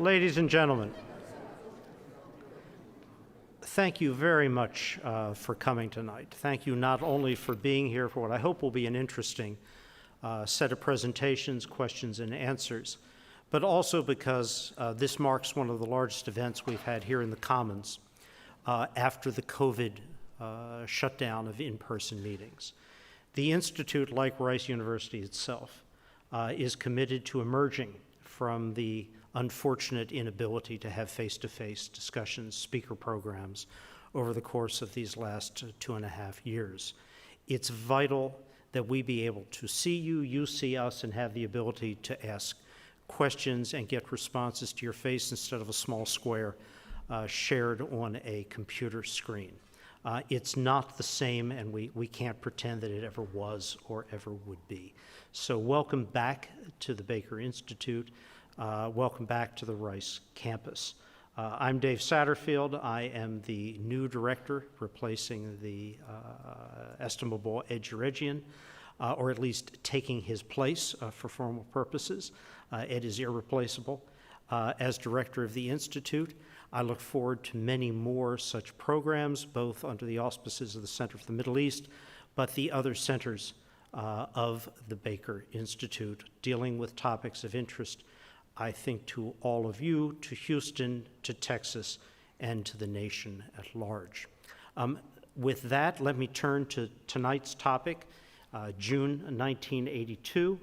Ladies and gentlemen, thank you very much for coming tonight. Thank you not only for being here for what I hope will be an interesting set of presentations, questions, and answers, but also because this marks one of the largest events we've had here in the Commons after the COVID shutdown of in-person meetings. The Institute, like Rice University itself, is committed to emerging from the unfortunate inability to have face-to-face discussions, speaker programs over the course of these last 2.5 years. It's vital that we be able to see you, you see us, and have the ability to ask questions and get responses to your face instead of a small square shared on a computer screen. It's not the same, and we can't pretend that it ever was or ever would be. So welcome back to the Baker Institute. Welcome back to the Rice campus. I'm Dave Satterfield. I am the new director replacing the estimable Ed Djerejian, or at least taking his place for formal purposes. Ed is irreplaceable. As director of the Institute, I look forward to many more such programs, both under the auspices of the Center for the Middle East, but the other centers of the Baker Institute, dealing with topics of interest, I think, to all of you, to Houston, to Texas, and to the nation at large. With that, let me turn to tonight's topic, June 1982,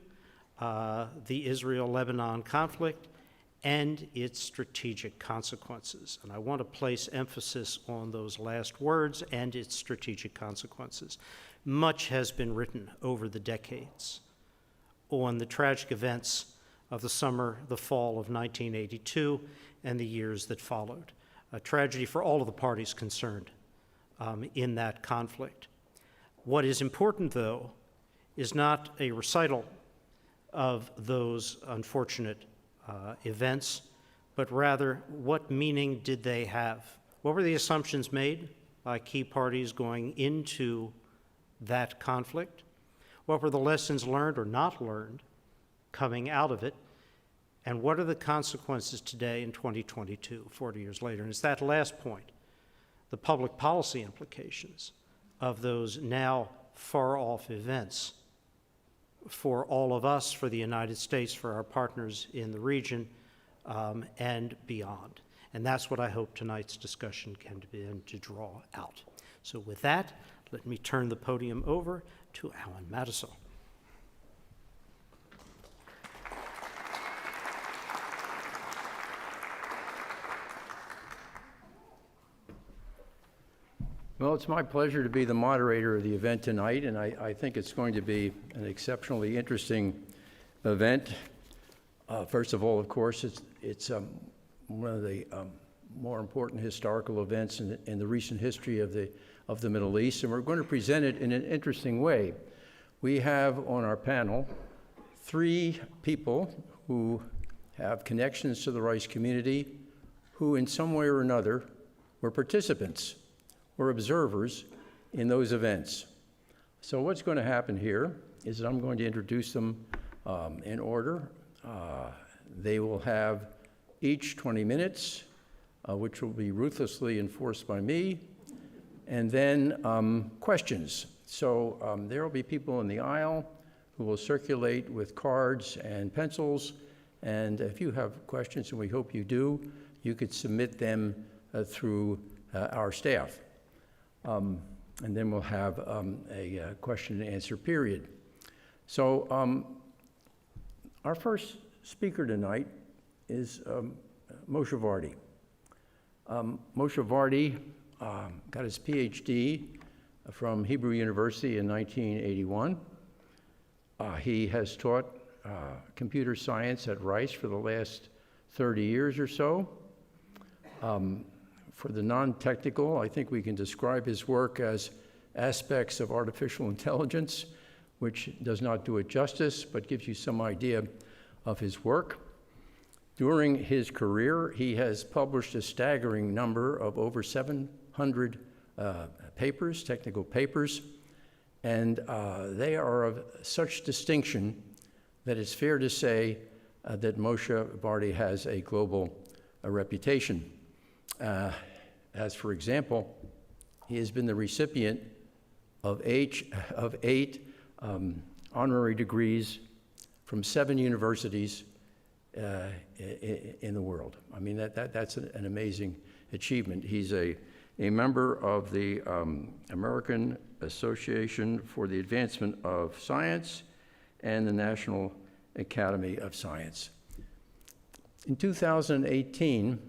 the Israel-Lebanon conflict and its strategic consequences. And I want to place emphasis on those last words and its strategic consequences. Much has been written over the decades on the tragic events of the summer, the fall of 1982, and the years that followed. A tragedy for all of the parties concerned in that conflict. What is important, though, is not a recital of those unfortunate events, but rather what meaning did they have? What were the assumptions made by key parties going into that conflict? What were the lessons learned or not learned coming out of it? And what are the consequences today in 2022, 40 years later? And it's that last point, the public policy implications of those now far-off events for all of us, for the United States, for our partners in the region, and beyond. And that's what I hope tonight's discussion can begin to draw out. So with that, let me turn the podium over to Alan Mattisell. Well, it's my pleasure to be the moderator of the event tonight, and I think it's going to be an exceptionally interesting event. First of all, of course, it's one of the more important historical events in the recent history of the Middle East, and we're going to present it in an interesting way. We have on our panel 3 people who have connections to the Rice community, who in some way or another were participants or observers in those events. So what's going to happen here is that I'm going to introduce them in order. They will have each 20 minutes, which will be ruthlessly enforced by me, and then questions. So there will be people in the aisle who will circulate with cards and pencils, and if you have questions, and we hope you do, you could submit them through our staff. And then we'll have a question and answer period. So our first speaker tonight is Moshe Vardi. Moshe Vardi got his PhD from Hebrew University in 1981. He has taught computer science at Rice for the last 30 years or so. For the non-technical, I think we can describe his work as aspects of artificial intelligence, which does not do it justice, but gives you some idea of his work. During his career, he has published a staggering number of over 700 papers, technical papers, and they are of such distinction that it's fair to say that Moshe Vardi has a global a reputation. As for example, he has been the recipient of eight honorary degrees from 7 universities in the world. I mean, that's an amazing achievement. He's a member of the American Association for the Advancement of Science and the National Academy of Science. In 2018,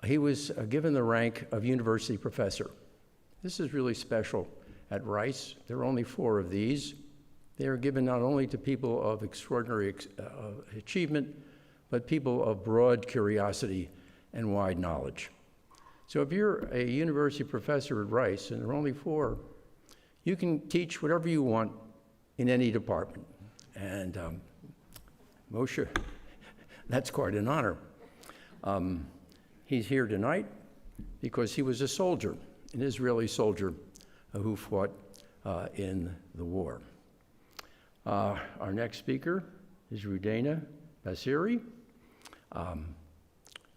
he was given the rank of university professor. This is really special at Rice. There are only 4 of these. They are given not only to people of extraordinary achievement, but people of broad curiosity and wide knowledge. So if you're a university professor at Rice, and there are only 4, you can teach whatever you want in any department. And Moshe, that's quite an honor. He's here tonight because he was a soldier, an Israeli soldier who fought in the war. Our next speaker is Rudena Basiri,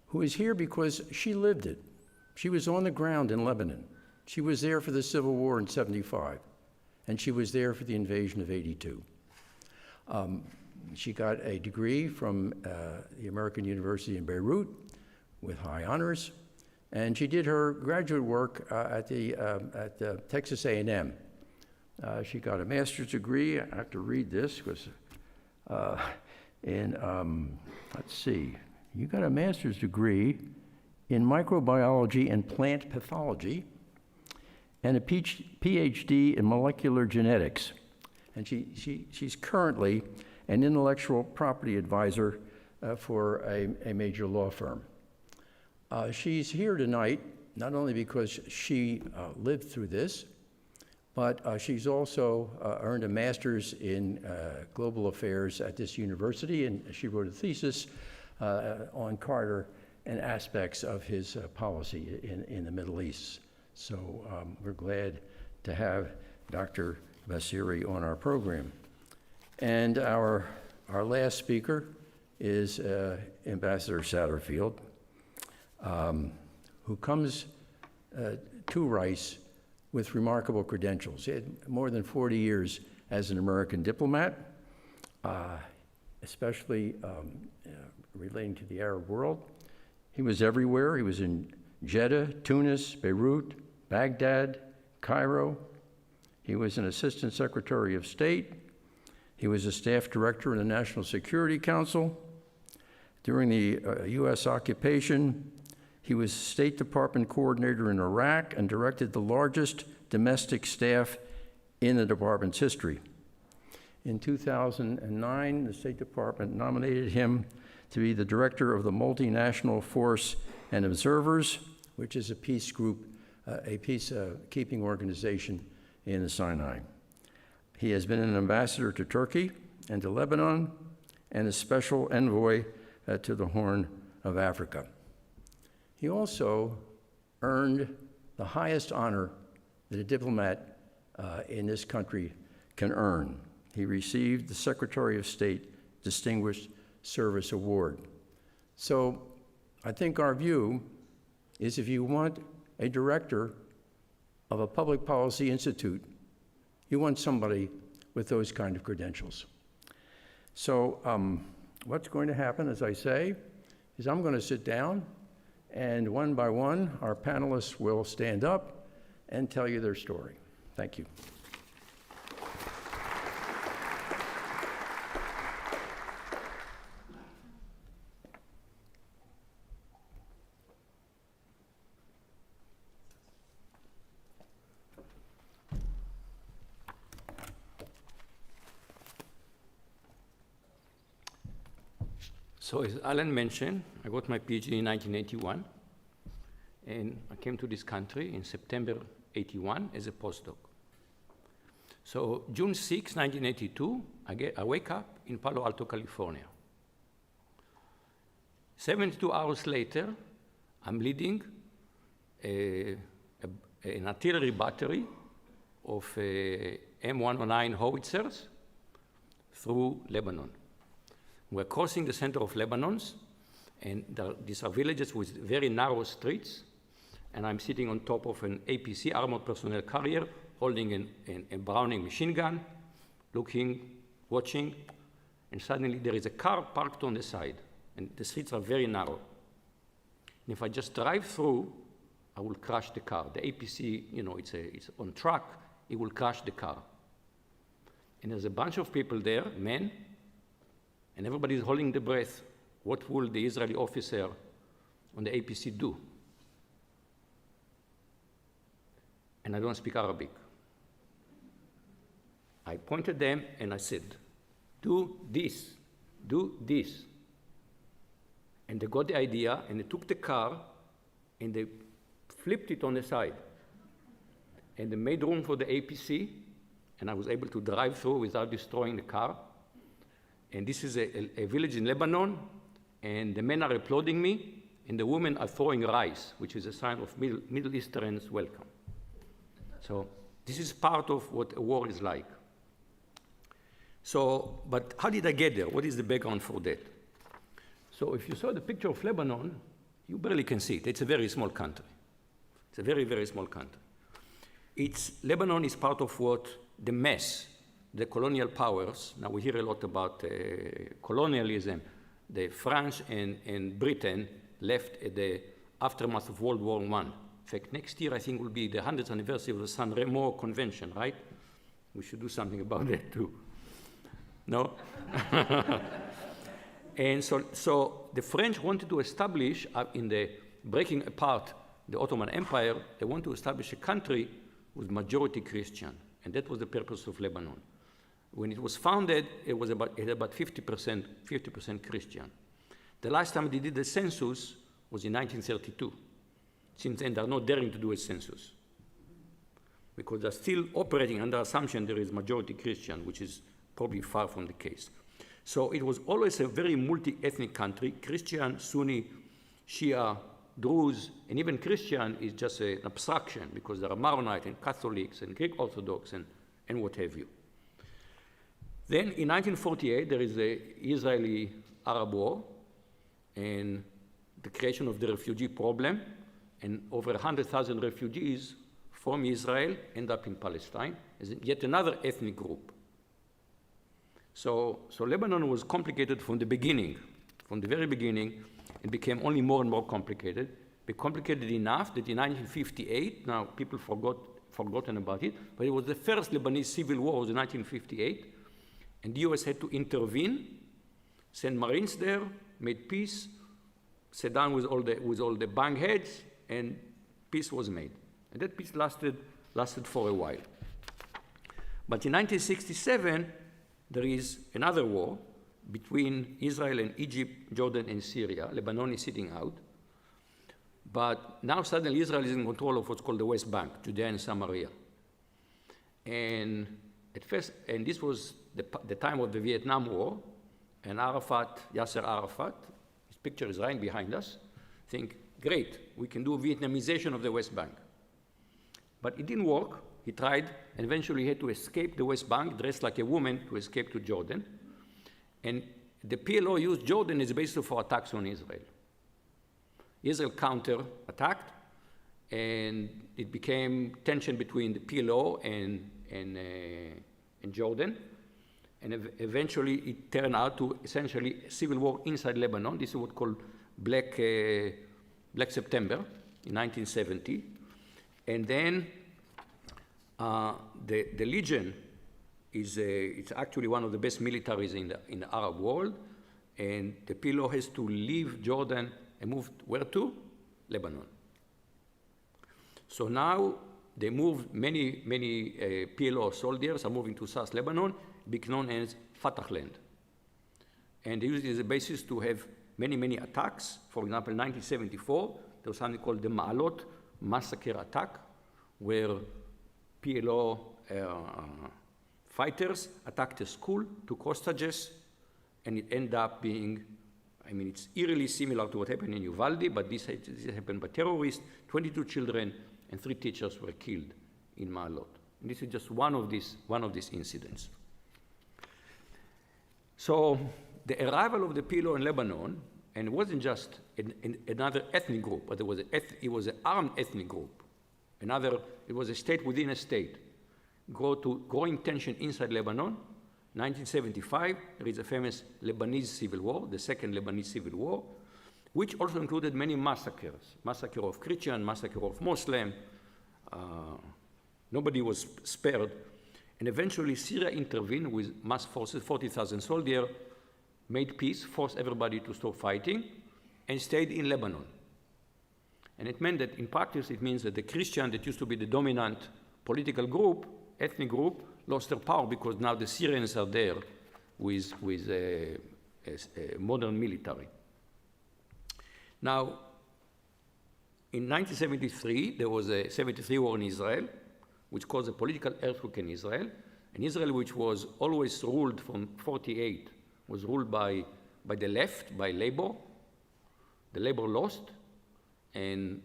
who is here because she lived it. She was on the ground in Lebanon. She was there for the Civil War in '75, and she was there for the invasion of '82. She got a degree from the American University in Beirut with high honors, and she did her graduate work at Texas A&M. She got a master's degree. I have to read this because let's see, you got a master's degree in microbiology and plant pathology and a PhD in molecular genetics. And she's currently an intellectual property advisor for a major law firm. She's here tonight not only because she lived through this, but she's also earned a master's in global affairs at this university, and she wrote a thesis on Carter and aspects of his policy in the Middle East. So we're glad to have Dr. Basiri on our program. And our last speaker is Ambassador Satterfield, who comes to Rice with remarkable credentials. He had more than 40 years as an American diplomat, especially relating to the Arab world. He was everywhere. He was in Jeddah, Tunis, Beirut, Baghdad, Cairo. He was an Assistant Secretary of State. He was a staff director in the National Security Council. During the U.S. occupation, he was State Department coordinator in Iraq and directed the largest domestic staff in the department's history. In 2009, the State Department nominated him to be the director of the Multinational Force and Observers, which is a peace group, a peacekeeping organization in the Sinai. He has been an ambassador to Turkey and to Lebanon and a special envoy to the Horn of Africa. He also earned the highest honor that a diplomat in this country can earn. He received the Secretary of State Distinguished Service Award. So I think our view is if you want a director of a public policy institute, you want somebody with those kind of credentials. So what's going to happen, as I say, is I'm going to sit down, and one by one, our panelists will stand up and tell you their story. Thank you. So as Alan mentioned, I got my PhD in 1981, and I came to this country in September 81 as a postdoc. So June 6, 1982, I wake up in Palo Alto, California. 72 hours later, I'm leading an artillery battery of M109 howitzers through Lebanon. We're crossing the center of Lebanon, And these are villages with very narrow streets, and I'm sitting on top of an APC, armored personnel carrier, holding a Browning machine gun, looking, watching, and suddenly there is a car parked on the side, and the streets are very narrow. And if I just drive through, I will crash the car. The APC, you know, it's on track, it will crash the car. And there's a bunch of people there, men, and everybody is holding their breath. What will the Israeli officer on the APC do? And I don't speak Arabic. I pointed them and I said, do this, do this. And they got the idea and they took the car and they flipped it on the side. And they made room for the APC, and I was able to drive through without destroying the car. And this is a village in Lebanon, and the men are applauding me, and the women are throwing rice, which is a sign of Middle Easterns' welcome. So this is part of what a war is like. So, but how did I get there? What is the background for that? So if you saw the picture of Lebanon, you barely can see it. It's a very small country. It's a very, very small country. Lebanon is part of what the mess, the colonial powers, now we hear a lot about colonialism, the France and Britain left at the aftermath of World War I. In fact, next year I think will be the 100th anniversary of the San Remo Convention, right? We should do something about that too. No? And so the French wanted to establish, in the breaking apart the Ottoman Empire, they want to establish a country with majority Christian, and that was the purpose of Lebanon. When it was founded, it had about 50% Christian. The last time they did the census was in 1932. Since then, they're not daring to do a census because they're still operating under assumption there is majority Christian, which is probably far from the case. So it was always a very multi-ethnic country. Christian, Sunni, Shia, Druze, and even Christian is just an abstraction because there are Maronite and Catholics and Greek Orthodox and what have you. Then in 1948, there is the Israeli-Arab War and the creation of the refugee problem, and over 100,000 refugees from Israel end up in Palestine as yet another ethnic group. So Lebanon was complicated from the beginning. From the very beginning, it became only more and more complicated. It complicated enough that in 1958, now people forgotten about it, but it was the first Lebanese Civil War was in 1958, and the US had to intervene, send Marines there, made peace, sat down with all the bang heads, and peace was made. And that peace lasted for a while. But in 1967, there is another war between Israel and Egypt, Jordan, and Syria. Lebanon is sitting out. But now suddenly Israel is in control of what's called the West Bank, Judea and Samaria. And at first, and this was the time of the Vietnam War, and Yasser Arafat, his picture is right behind us, think, great, we can do Vietnamization of the West Bank. But it didn't work. He tried, and eventually he had to escape the West Bank, dressed like a woman, to escape to Jordan. And the PLO used Jordan as a basis for attacks on Israel. Israel counter-attacked, and it became tension between the PLO and Jordan. And eventually it turned out to essentially a civil war inside Lebanon. This is what's called Black September in 1970. And then the Legion it's actually one of the best militaries in the Arab world, and the PLO has to leave Jordan and move where to? Lebanon. So now they moved many PLO soldiers are moving to South Lebanon, become known as Fatah land. And they use it as a basis to have many attacks. For example, in 1974, there was something called the Ma'alot massacre attack, where PLO fighters attacked a school, took hostages, and it ended up being, it's eerily similar to what happened in Uvalde, but this happened by terrorists. 22 children and 3 teachers were killed in Ma'alot. And this is just one of these incidents. So the arrival of the PLO in Lebanon And it wasn't just another ethnic group, but it was an armed ethnic group. It was a state within a state. Growing tension inside Lebanon. 1975, there is a famous Lebanese Civil War, the second Lebanese Civil War, which also included many massacres. Massacre of Christian, massacre of Muslim. Nobody was spared. And eventually Syria intervened with mass forces, 40,000 soldiers, made peace, forced everybody to stop fighting, and stayed in Lebanon. And it meant that in practice, it means that the Christian that used to be the dominant political group, ethnic group, lost their power because now the Syrians are there with a modern military. Now, in 1973, there was a 73 war in Israel, which caused a political earthquake in Israel. And Israel, which was always ruled from 48, was ruled by the left, by Labor. The Labor lost, and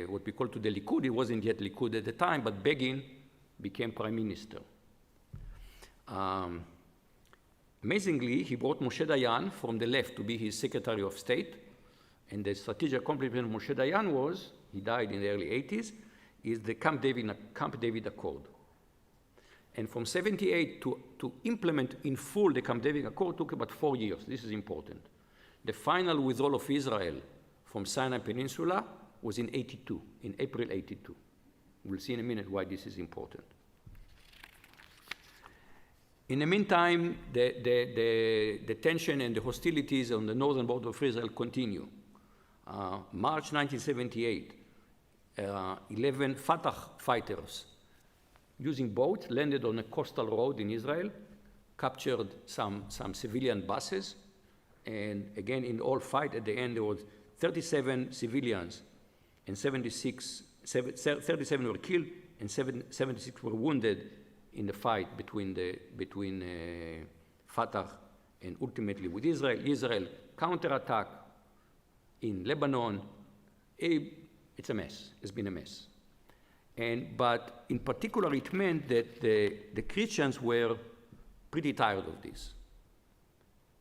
what we call today Likud, it wasn't yet Likud at the time, but Begin became prime minister. Amazingly, he brought Moshe Dayan from the left to be his Secretary of State, and the strategic accomplishment of Moshe Dayan was, he died in the early 80s, is the Camp David Accord. And from 78 to implement in full the Camp David Accord took about 4 years. This is important. The final withdrawal of Israel from Sinai Peninsula was in 82, in April 82. We'll see in a minute why this is important. In the meantime, the tension and the hostilities on the northern border of Israel continue. March 1978, 11 Fatah fighters using boats landed on a coastal road in Israel, captured some civilian buses, and again, in all fight, at the end, there was 37 civilians and 37 were killed and 76 were wounded in the fight between Fatah and ultimately with Israel. Israel counterattack in Lebanon. It's a mess. It's been a mess. But in particular, it meant that the Christians were pretty tired of this.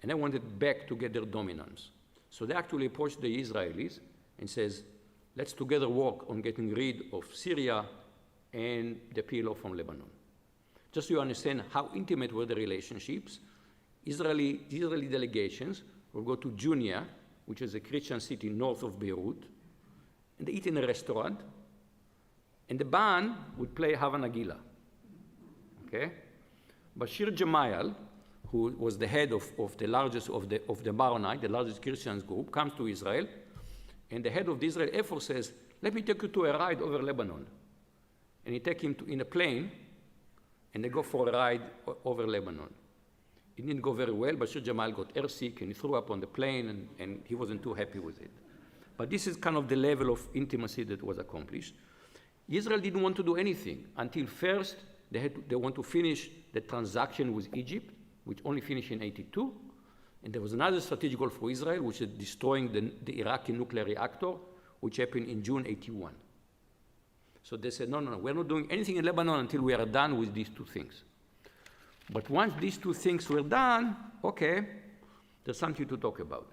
And they wanted back to get their dominance. So they actually approached the Israelis and says, let's together work on getting rid of Syria and the PLO from Lebanon. Just so you understand how intimate were the relationships, Israeli delegations will go to Junia, which is a Christian city north of Beirut, and they eat in a restaurant, and the band would play Havana Gila. Okay? Bashir Gemayel, who was the head of the largest of the Maronite, the largest Christian group, comes to Israel, and the head of the Israel Air Force says, let me take you to a ride over Lebanon. And he take him in a plane, and they go for a ride over Lebanon. It didn't go very well. Bashir Gemayel got airsick, and he threw up on the plane, and he wasn't too happy with it. But this is kind of the level of intimacy that was accomplished. Israel didn't want to do anything until first they want to finish the transaction with Egypt, which only finished in 82. And there was another strategic goal for Israel, which is destroying the Iraqi nuclear reactor, which happened in June 81. So they said, no, we're not doing anything in Lebanon until we are done with these two things. But once these two things were done, okay, there's something to talk about.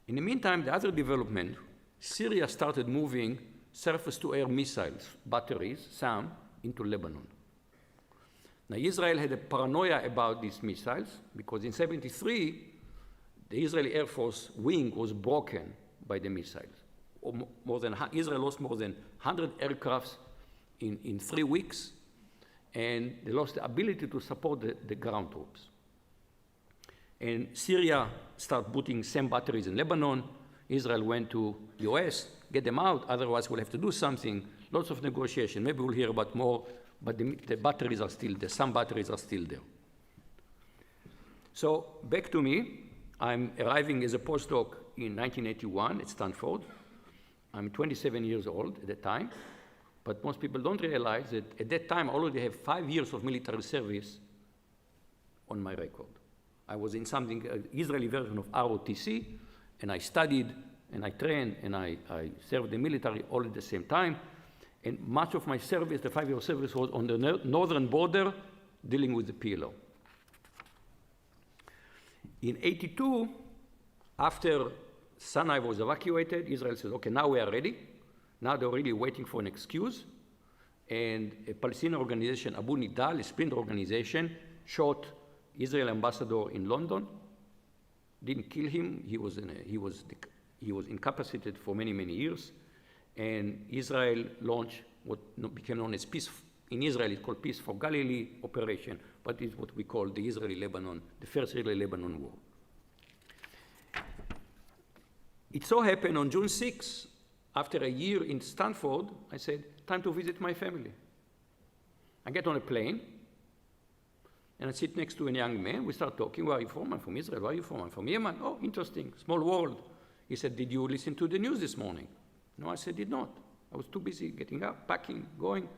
In the meantime, the other development, Syria started moving surface-to-air missiles, batteries, some, into Lebanon. Now, Israel had a paranoia about these missiles because in 73, the Israeli Air Force wing was broken by the missiles. Israel lost more than 100 aircrafts in 3 weeks, and they lost the ability to support the ground troops. And Syria started putting same batteries in Lebanon. Israel went to US, get them out, otherwise we'll have to do something. Lots of negotiation. Maybe we'll hear about more, but the batteries are still there. Some batteries are still there. So back to me. I'm arriving as a postdoc in 1981 at Stanford. I'm 27 years old at the time, but most people don't realize that at that time I already have 5 years of military service on my record. I was in something, Israeli version of ROTC, and I studied, and I trained, and I served the military all at the same time. And much of my service, the 5-year service, was on the northern border, dealing with the PLO. In 82, After Sinai was evacuated, Israel said, okay, now we are ready. Now they're really waiting for an excuse. And a Palestinian organization, Abu Nidal, a splinter organization, shot Israel ambassador in London. Didn't kill him. He was incapacitated for many, many years. And Israel launched what became known as peace. In Israel, it's called Peace for Galilee Operation, but it's what we call the Israeli-Lebanon, the first Israeli-Lebanon war. It so happened on June 6, after a year in Stanford, I said, time to visit my family. I get on a plane, and I sit next to a young man. We start talking. Where are you from? I'm from Israel. Where are you from? I'm from Yemen. Oh, interesting. Small world. He said, did you listen to the news this morning? No, I said, did not. I was too busy getting up, packing, going.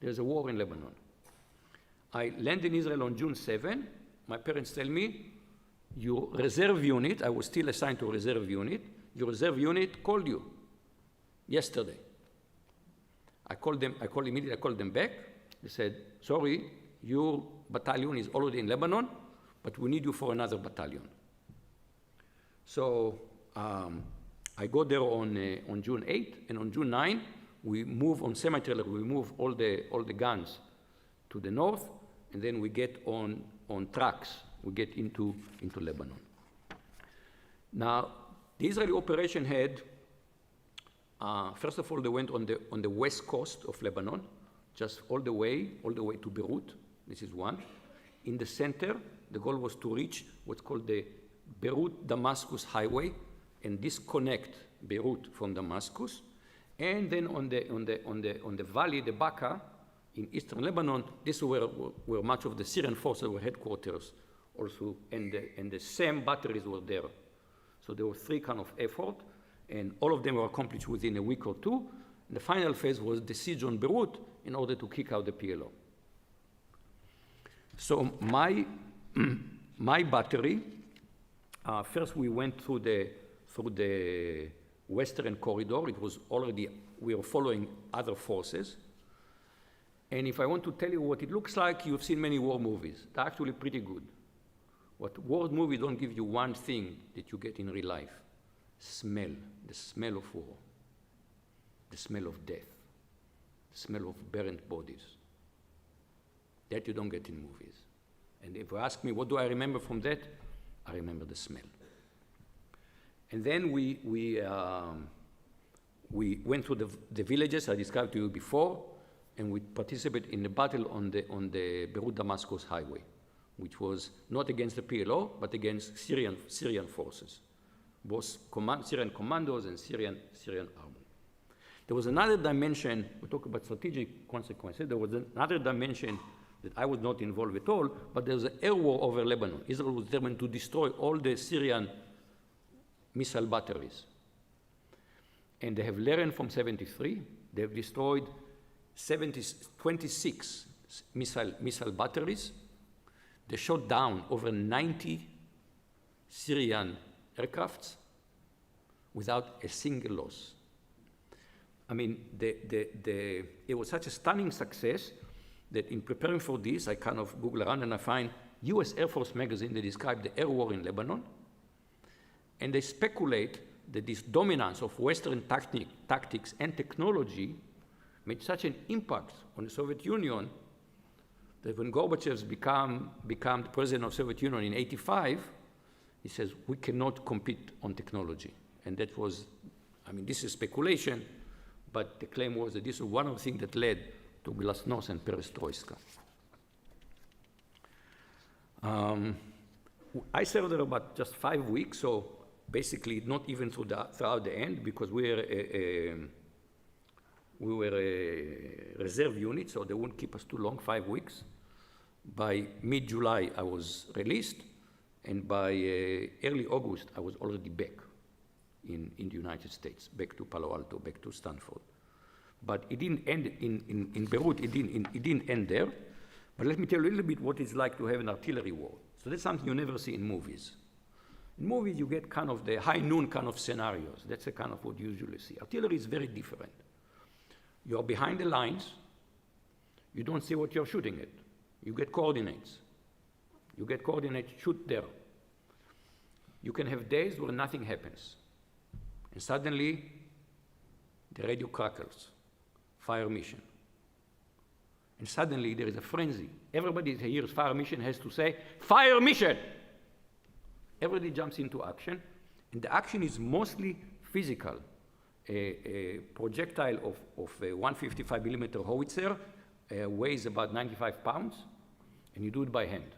There's a war in Lebanon. I land in Israel on June 7. My parents tell me, your reserve unit, I was still assigned to a reserve unit, your reserve unit called you yesterday. I called them back. They said, sorry, your battalion is already in Lebanon, but we need you for another battalion. So I go there on June 8, and on June 9, we move on semi-trailer, we move all the guns to the north, and then we get on trucks, we get into Lebanon. Now, the Israeli operation had, first of all, they went on the west coast of Lebanon, just all the way to Beirut. This is one. In the center, the goal was to reach what's called the Beirut-Damascus highway and disconnect Beirut from Damascus. And then on the valley, the Baqa, in eastern Lebanon, this is where much of the Syrian forces were headquarters also, and the same batteries were there. So there were three kind of efforts, and all of them were accomplished within a week or two. And the final phase was the siege on Beirut in order to kick out the PLO. So my battery, first we went through the western corridor. It was already, we were following other forces. And if I want to tell you what it looks like, you've seen many war movies. They're actually pretty good. What war movies don't give you one thing that you get in real life. Smell, the smell of war, the smell of death, the smell of burnt bodies. That you don't get in movies. And if you ask me, what do I remember from that? I remember the smell. And then we went through the villages I described to you before, and we participated in the battle on the Beirut-Damascus highway, which was not against the PLO, but against Syrian forces, both Syrian commandos and Syrian army. There was another dimension, we talk about strategic consequences, there was another dimension that I was not involved at all, but there was an air war over Lebanon. Israel was determined to destroy all the Syrian missile batteries. And they have learned from 73, they have destroyed 26 missile batteries. They shot down over 90 Syrian aircrafts without a single loss. I mean, it was such a stunning success that in preparing for this, I kind of Google around and I find US Air Force magazine, they describe the air war in Lebanon, and they speculate that this dominance of Western tactics and technology made such an impact on the Soviet Union that when Gorbachev became the president of the Soviet Union in '85, he says, we cannot compete on technology. And that was, I mean, this is speculation, but the claim was that this was one of the things that led to glasnost and perestroika. I served there about just 5 weeks, so basically not even throughout the end, because we were a reserve unit, so they wouldn't keep us too long, 5 weeks. By mid-July, I was released, and by early August, I was already back in the United States, back to Palo Alto, back to Stanford. But it didn't end in Beirut, it didn't end there. But let me tell you a little bit what it's like to have an artillery war. So that's something you never see in movies. In movies, you get kind of the high noon kind of scenarios. That's the kind of what you usually see. Artillery is very different. You're behind the lines. You don't see what you're shooting at. You get coordinates. You get coordinates, shoot there. You can have days where nothing happens. And suddenly, the radio crackles, fire mission. And suddenly, there is a frenzy. Everybody that hears fire mission has to say, fire mission! Everybody jumps into action, and the action is mostly physical. A projectile of a 155 millimeter howitzer weighs about 95 pounds, and you do it by hand.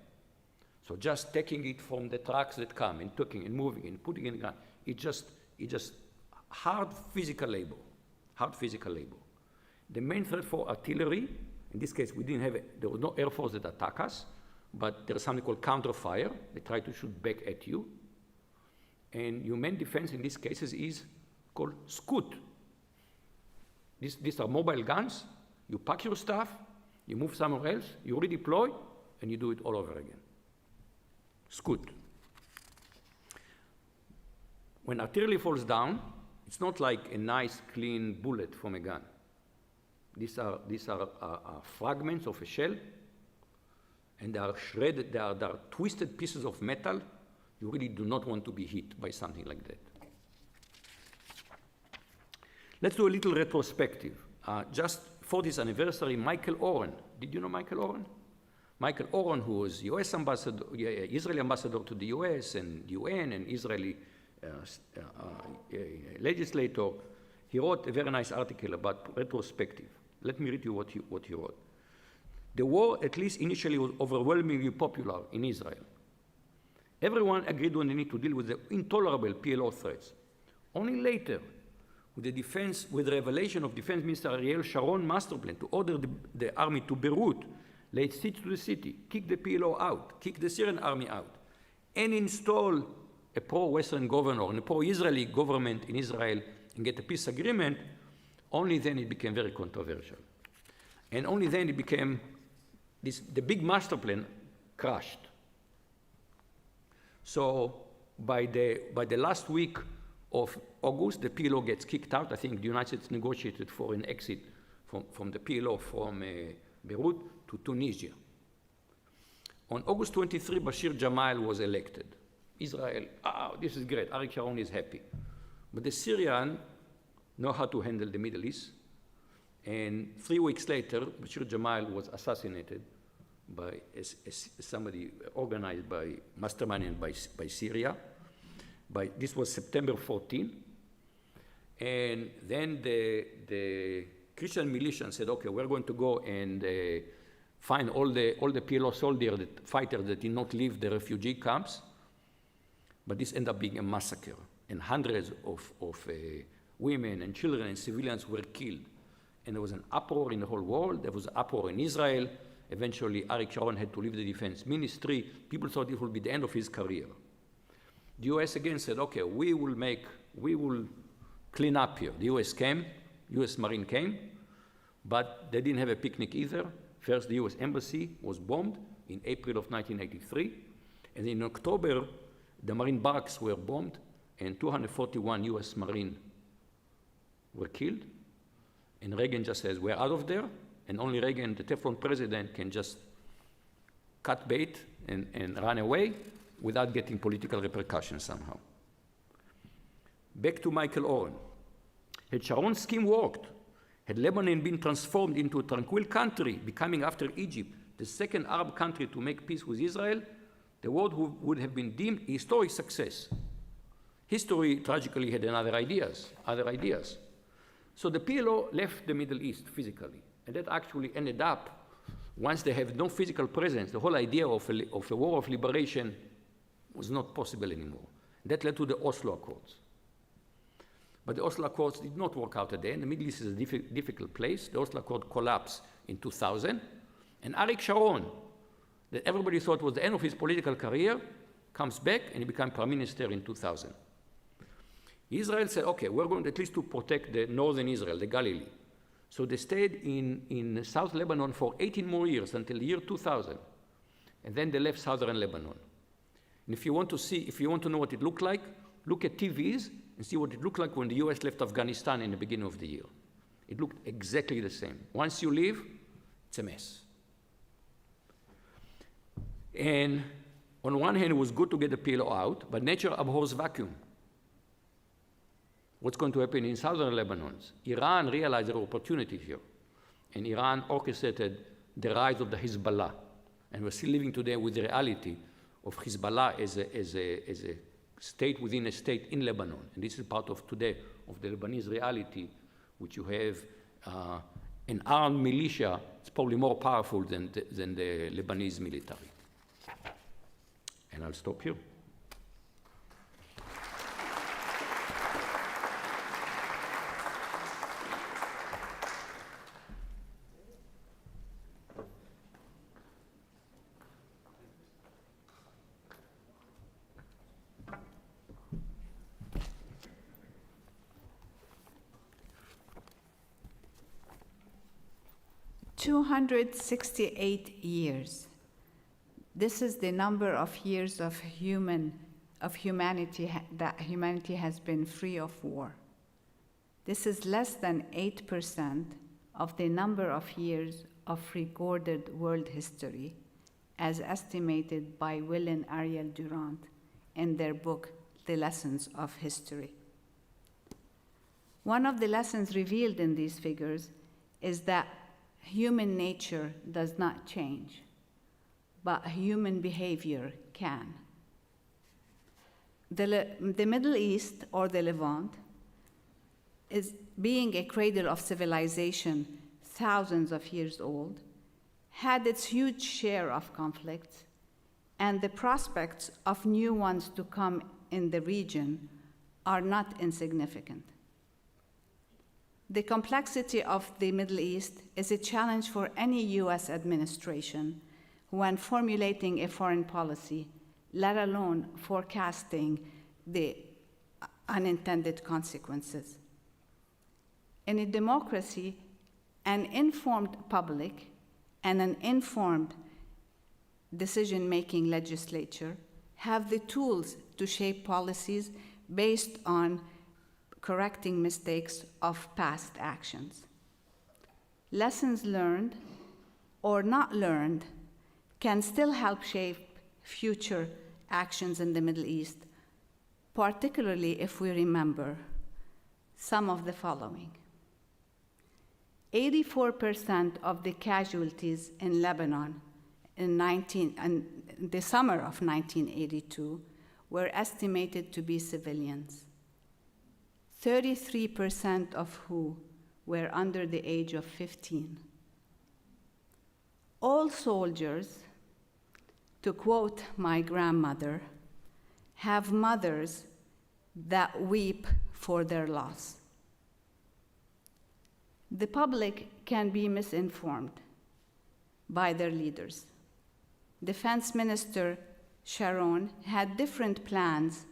So just taking it from the trucks that come and taking and moving and putting it in the ground, it's just hard physical labor, hard physical labor. The main threat for artillery, in this case, there was no Air Force that attacked us, but there's something called counter-fire. They try to shoot back at you. And your main defense in these cases is called scoot. These are mobile guns. You pack your stuff, you move somewhere else, you redeploy, and you do it all over again. Scoot. When artillery falls down, it's not like a nice, clean bullet from a gun. These are fragments of a shell, and they are shredded, they are twisted pieces of metal. You really do not want to be hit by something like that. Let's do a little retrospective. Just for this anniversary, Michael Oren. Did you know Michael Oren? Michael Oren, who was US ambassador, Israeli ambassador to the US and UN and Israeli legislator, he wrote a very nice article about retrospective. Let me read you what he wrote. The war, at least initially, was overwhelmingly popular in Israel. Everyone agreed on the need to deal with the intolerable PLO threats. Only later, with the revelation of Defense Minister Ariel Sharon's master plan to order the army to Beirut, lay siege to the city, kick the PLO out, kick the Syrian army out, and install a pro-Western governor and a pro-Israeli government in Israel and get a peace agreement, only then it became very controversial. And only then it became, the big master plan crashed. So by the last week of August, the PLO gets kicked out. I think the United States negotiated for an exit from the PLO from Beirut to Tunisia. On August 23, Bashir Jamal was elected. Israel, this is great, Arik Sharon is happy. But the Syrians know how to handle the Middle East. And 3 weeks later, Bashir Jamal was assassinated by somebody organized by, masterminded by Syria. This was September 14. And then the Christian militias said, okay, we're going to go and find all the PLO soldiers, fighters that did not leave the refugee camps. But this ended up being a massacre, and hundreds of women and children and civilians were killed. And there was an uproar in the whole world. There was an uproar in Israel. Eventually, Arik Sharon had to leave the defense ministry. People thought it would be the end of his career. The US again said, okay, we will clean up here. The US came, US Marine came, but they didn't have a picnic either. First, the US embassy was bombed in April of 1983. And in October, the Marine barracks were bombed, and 241 US Marines were killed. And Reagan just says, we're out of there, and only Reagan, the Teflon president, can just cut bait and run away without getting political repercussions somehow. Back to Michael Oren. Had Sharon's scheme worked, had Lebanon been transformed into a tranquil country, becoming after Egypt the second Arab country to make peace with Israel, the world would have been deemed a historic success. History tragically had other ideas. So the PLO left the Middle East physically, and that actually ended up, once they have no physical presence, the whole idea of a war of liberation was not possible anymore. That led to the Oslo Accords. But the Oslo Accords did not work out at the end. The Middle East is a difficult place. The Oslo Accord collapsed in 2000, and Arik Sharon, that everybody thought was the end of his political career, comes back and he becomes prime minister in 2000. Israel said, okay, we're going at least to protect the northern Israel, the Galilee. So they stayed in South Lebanon for 18 more years until the year 2000. And then they left southern Lebanon. And if you want to know what it looked like, look at TVs and see what it looked like when the US left Afghanistan in the beginning of the year. It looked exactly the same. Once you leave, it's a mess. And On one hand, it was good to get the PLO out, but nature abhors vacuum. What's going to happen in southern Lebanon? Iran realized there were opportunities here, and Iran orchestrated the rise of the Hezbollah. And we're still living today with the reality of Hezbollah as a state within a state in Lebanon. And this is part of today of the Lebanese reality, which you have an armed militia. It's probably more powerful than the Lebanese military. And I'll stop here. "268 years. This is the number of years that humanity has been free of war. This is less than 8% of the number of years of recorded world history, as estimated by Will and Ariel Durant in their book, The Lessons of History. One of the lessons revealed in these figures is that human nature does not change, but human behavior can. The Middle East, or the Levant, is being a cradle of civilization thousands of years old, had its huge share of conflicts, and the prospects of new ones to come in the region are not insignificant. The complexity of the Middle East is a challenge for any US administration when formulating a foreign policy, let alone forecasting the unintended consequences. In a democracy, an informed public and an informed decision-making legislature have the tools to shape policies based on correcting mistakes of past actions. Lessons learned or not learned can still help shape future actions in the Middle East, particularly if we remember some of the following. 84% of the casualties in Lebanon in the summer of 1982 were estimated to be civilians, 33% of who were under the age of 15. All soldiers, to quote my grandmother, have mothers that weep for their loss. The public can be misinformed by their leaders. Defense Minister Sharon had different plans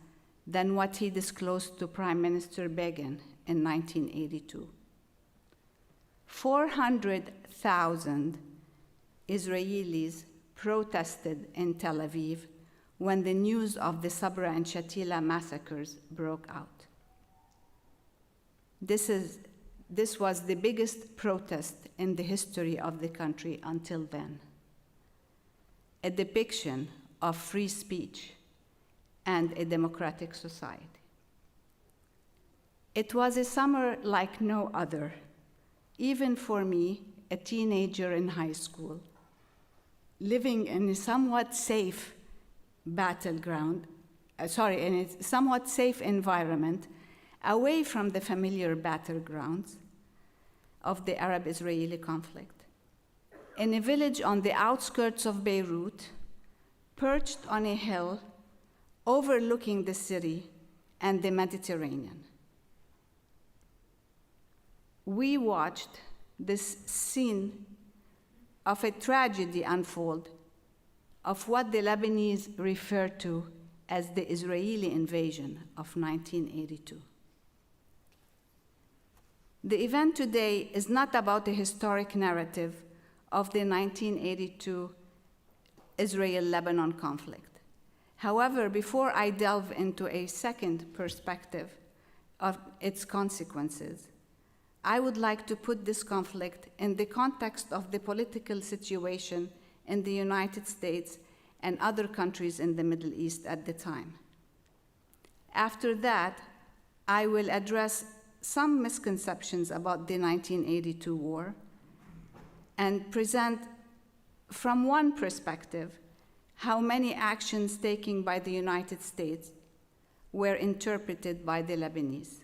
than what he disclosed to Prime Minister Begin in 1982. 400,000 Israelis protested in Tel Aviv when the news of the Sabra and Shatila massacres broke out. This was the biggest protest in the history of the country until then. A depiction of free speech and a democratic society. It was a summer like no other, even for me, a teenager in high school, living in a somewhat safe environment, away from the familiar battlegrounds of the Arab-Israeli conflict. In a village on the outskirts of Beirut, perched on a hill overlooking the city and the Mediterranean. We watched this scene of a tragedy unfold of what the Lebanese refer to as the Israeli invasion of 1982. The event today is not about a historic narrative of the 1982 Israel-Lebanon conflict. However, before I delve into a second perspective of its consequences, I would like to put this conflict in the context of the political situation in the United States and other countries in the Middle East at the time. After that, I will address some misconceptions about the 1982 war and present from one perspective how many actions taken by the United States were interpreted by the Lebanese.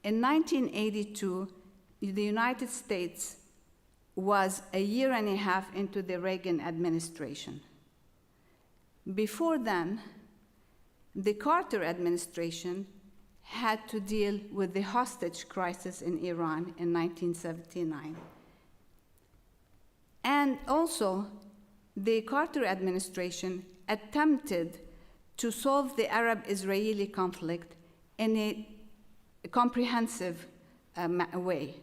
In 1982, the United States was a year and a half into the Reagan administration. Before then, the Carter administration had to deal with the hostage crisis in Iran in 1979. And also, the Carter administration attempted to solve the Arab-Israeli conflict in a comprehensive way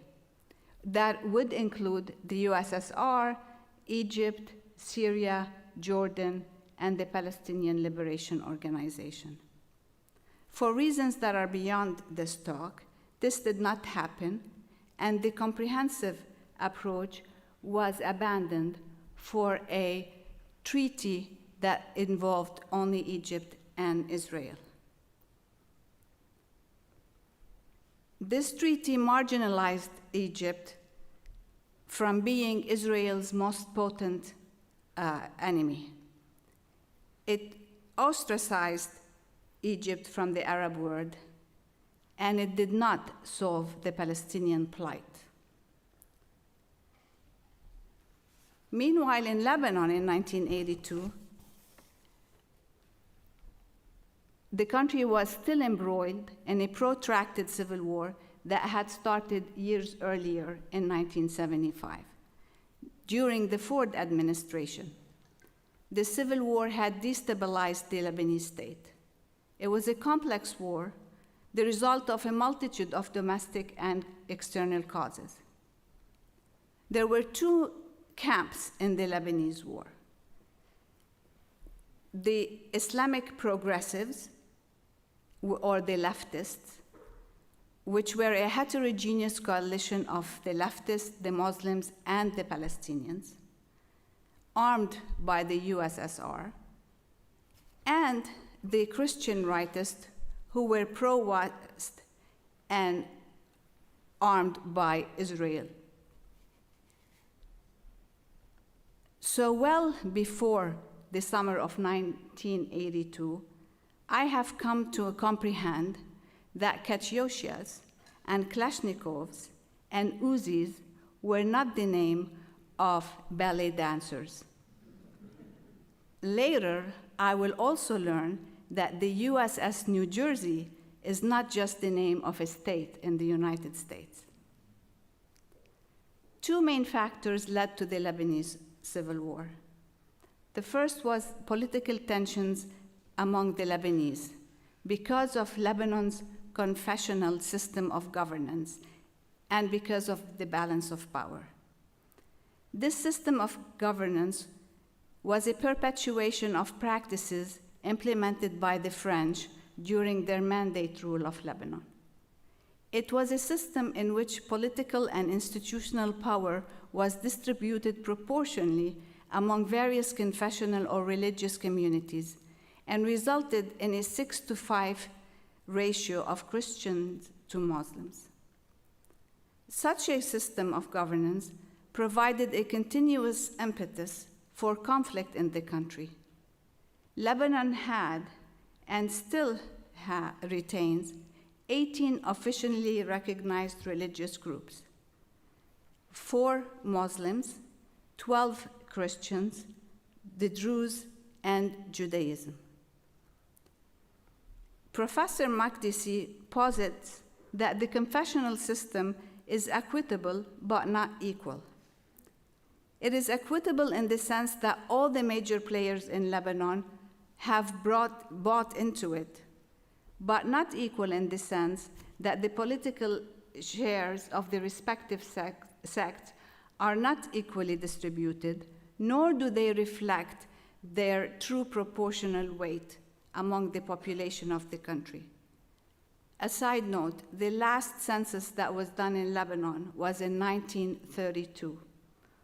that would include the USSR, Egypt, Syria, Jordan, and the Palestinian Liberation Organization. For reasons that are beyond this talk, this did not happen, and the comprehensive approach was abandoned for a treaty that involved only Egypt and Israel. This treaty marginalized Egypt from being Israel's most potent enemy. It ostracized Egypt from the Arab world, and it did not solve the Palestinian plight. Meanwhile, in Lebanon in 1982, the country was still embroiled in a protracted civil war that had started years earlier in 1975, during the Ford administration. The civil war had destabilized the Lebanese state. It was a complex war, the result of a multitude of domestic and external causes. There were two camps in the Lebanese war: the Islamic progressives, or the leftists, which were a heterogeneous coalition of the leftists, the Muslims, and the Palestinians, armed by the USSR, and the Christian rightists, who were pro-West and armed by Israel. So well before the summer of 1982, I have come to comprehend that Katyushias and Kalashnikovs and Uzis were not the name of ballet dancers. Later, I will also learn that the USS New Jersey is not just the name of a state in the United States. Two main factors led to the Lebanese Civil War. The first was political tensions among the Lebanese because of Lebanon's confessional system of governance and because of the balance of power. This system of governance was a perpetuation of practices implemented by the French during their mandate rule of Lebanon. It was a system in which political and institutional power was distributed proportionally among various confessional or religious communities and resulted in a 6-to-5 ratio of Christians to Muslims. Such a system of governance provided a continuous impetus for conflict in the country. Lebanon had, and still retains, 18 officially recognized religious groups: 4 Muslims, 12 Christians, the Druze, and Judaism. Professor Makdisi posits that the confessional system is equitable but not equal. It is equitable in the sense that all the major players in Lebanon have bought into it, but not equal in the sense that the political shares of the respective sects are not equally distributed, nor do they reflect their true proportional weight among the population of the country. A side note, the last census that was done in Lebanon was in 1932,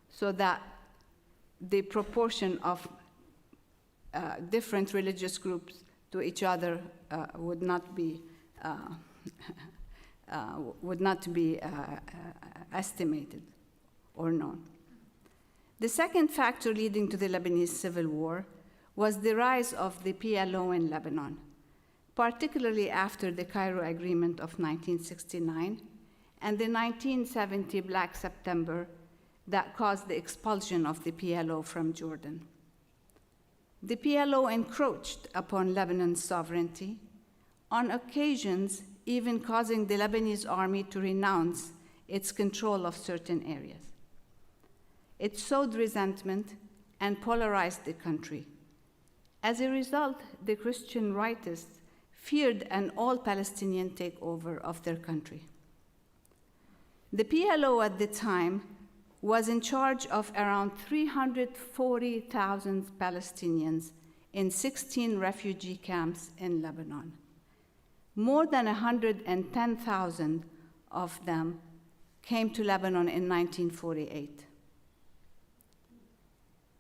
so that the proportion of different religious groups to each other would not be estimated or known. The second factor leading to the Lebanese Civil War was the rise of the PLO in Lebanon, particularly after the Cairo Agreement of 1969 and the 1970 Black September that caused the expulsion of the PLO from Jordan. The PLO encroached upon Lebanon's sovereignty, on occasions even causing the Lebanese army to renounce its control of certain areas. It sowed resentment and polarized the country. As a result, the Christian rightists feared an all-Palestinian takeover of their country. The PLO at the time was in charge of around 340,000 Palestinians in 16 refugee camps in Lebanon. More than 110,000 of them came to Lebanon in 1948.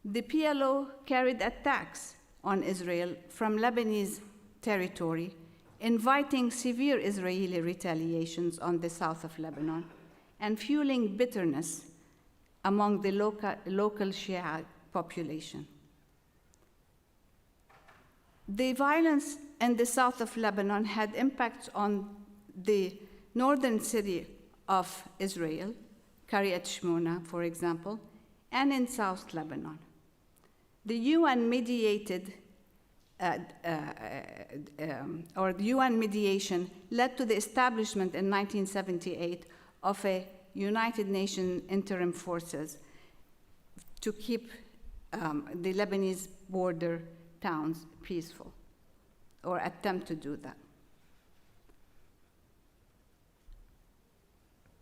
The PLO carried attacks on Israel from Lebanese territory, inviting severe Israeli retaliations on the south of Lebanon and fueling bitterness among the local Shia population. The violence in the south of Lebanon had impacts on the northern city of Israel, Kiryat Shmona, for example, and in South Lebanon. The UN mediation led to the establishment in 1978 of a United Nations interim forces to keep the Lebanese border towns peaceful, or attempt to do that.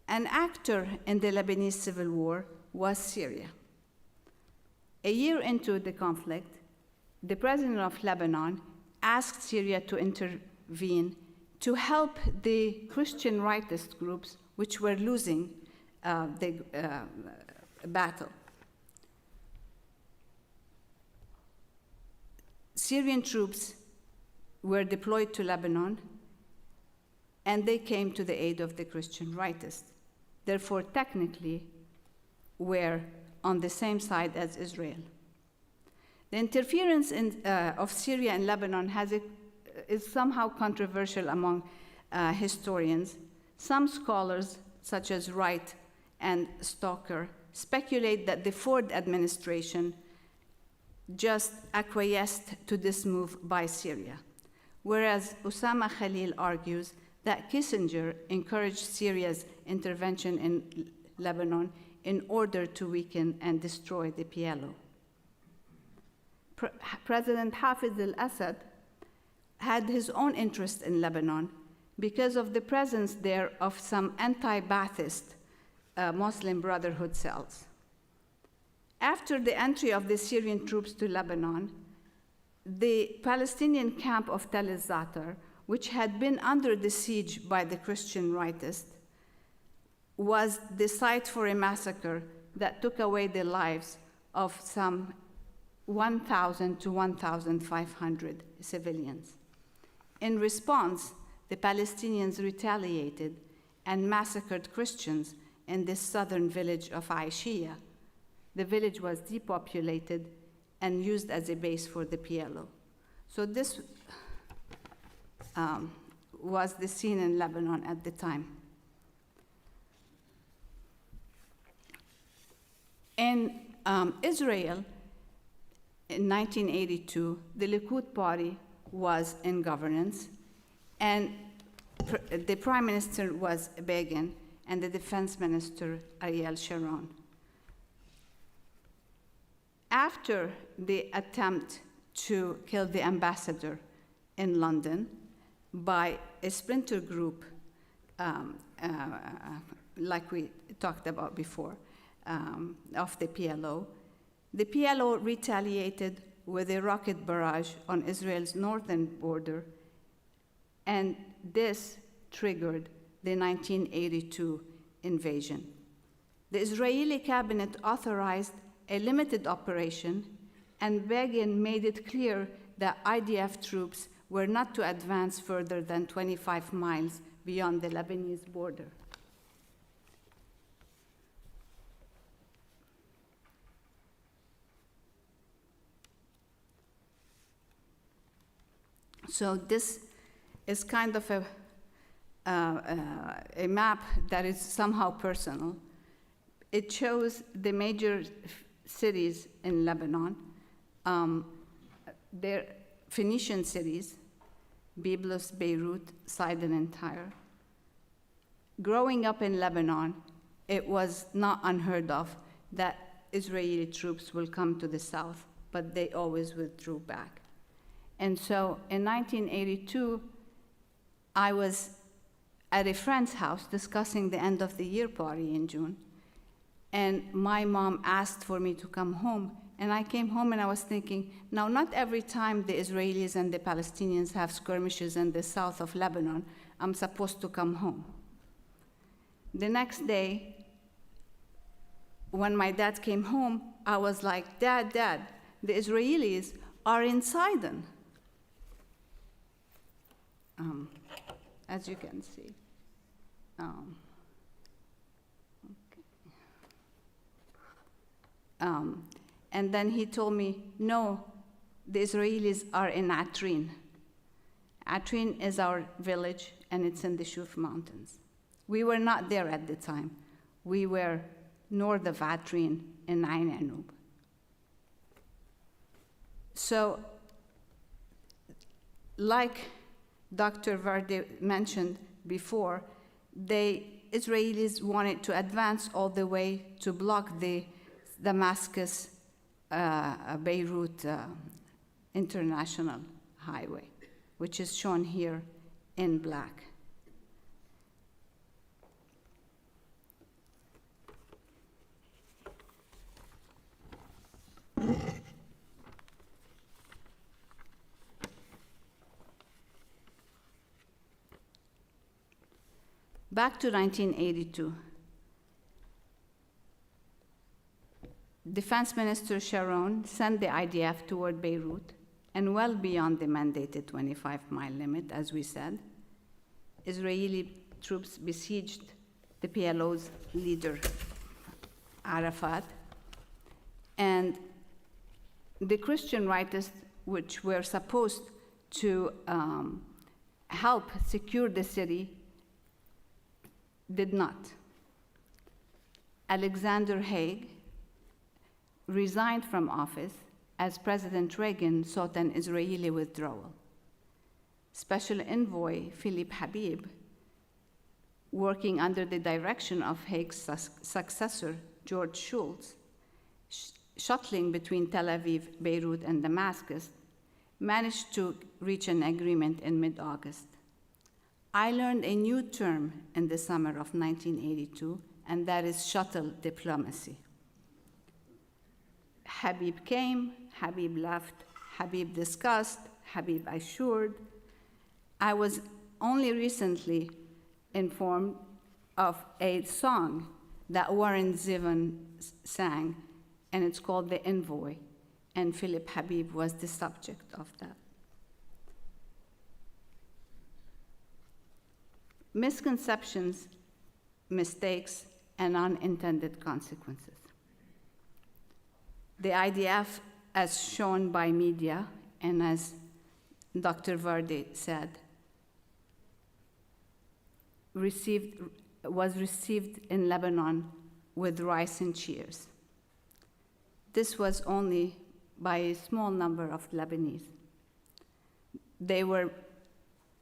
An actor in the Lebanese Civil War was Syria. A year into the conflict, the president of Lebanon asked Syria to intervene to help the Christian rightist groups which were losing the battle. Syrian troops were deployed to Lebanon, and they came to the aid of the Christian rightists. Therefore, technically, were on the same side as Israel. The interference of Syria in Lebanon is somehow controversial among historians. Some scholars, such as Wright and Stoker, speculate that the Ford administration just acquiesced to this move by Syria, whereas Osama Khalil argues that Kissinger encouraged Syria's intervention in Lebanon in order to weaken and destroy the PLO. President Hafez al-Assad had his own interest in Lebanon because of the presence there of some anti-Ba'athist Muslim Brotherhood cells. After the entry of the Syrian troops to Lebanon, the Palestinian camp of Tel el-Zatar, which had been under the siege by the Christian rightists, was the site for a massacre that took away the lives of some 1,000 to 1,500 civilians. In response, the Palestinians retaliated and massacred Christians in the southern village of Aishia. The village was depopulated and used as a base for the PLO. So this was the scene in Lebanon at the time. In Israel, in 1982, the Likud party was in governance, and the prime minister was Begin, and the defense minister, Ariel Sharon. After the attempt to kill the ambassador in London by a splinter group, like we talked about before, of the PLO retaliated with a rocket barrage on Israel's northern border, and this triggered the 1982 invasion. The Israeli cabinet authorized a limited operation, and Begin made it clear that IDF troops were not to advance further than 25 miles beyond the Lebanese border. So this is kind of a map that is somehow personal. It shows the major cities in Lebanon. They're Phoenician cities, Byblos, Beirut, Sidon, and Tyre. Growing up in Lebanon, it was not unheard of that Israeli troops will come to the south, but they always withdrew back. And so in 1982, I was at a friend's house discussing the end of the year party in June, and my mom asked for me to come home. And I came home and I was thinking, now not every time the Israelis and the Palestinians have skirmishes in the south of Lebanon, I'm supposed to come home. The next day, when my dad came home, I was like, Dad, the Israelis are in Sidon. As you can see. And then he told me, no, the Israelis are in Atrin. Atrin is our village, and it's in the Shuf Mountains. We were not there at the time. We were north of Atrin in Ain Anub. So, like Dr. Vardi mentioned before, the Israelis wanted to advance all the way to block the Damascus Beirut International Highway, which is shown here in black. Back to 1982. Defense Minister Sharon sent the IDF toward Beirut, and well beyond the mandated 25-mile limit, as we said. Israeli troops besieged the PLO's leader, Arafat, and the Christian writers, which were supposed to help secure the city, did not. Alexander Haig resigned from office as President Reagan sought an Israeli withdrawal. Special Envoy Philip Habib, working under the direction of Haig's successor, George Shultz, shuttling between Tel Aviv, Beirut, and Damascus, managed to reach an agreement in mid-August. I learned a new term in the summer of 1982, and that is shuttle diplomacy. Habib came, Habib left, Habib discussed, Habib assured. I was only recently informed of a song that Warren Zevon sang, and it's called The Envoy, and Philip Habib was the subject of that. Misconceptions, mistakes, and unintended consequences. The IDF, as shown by media, and as Dr. Vardi said, was received in Lebanon with rice and cheers. This was only by a small number of Lebanese. They were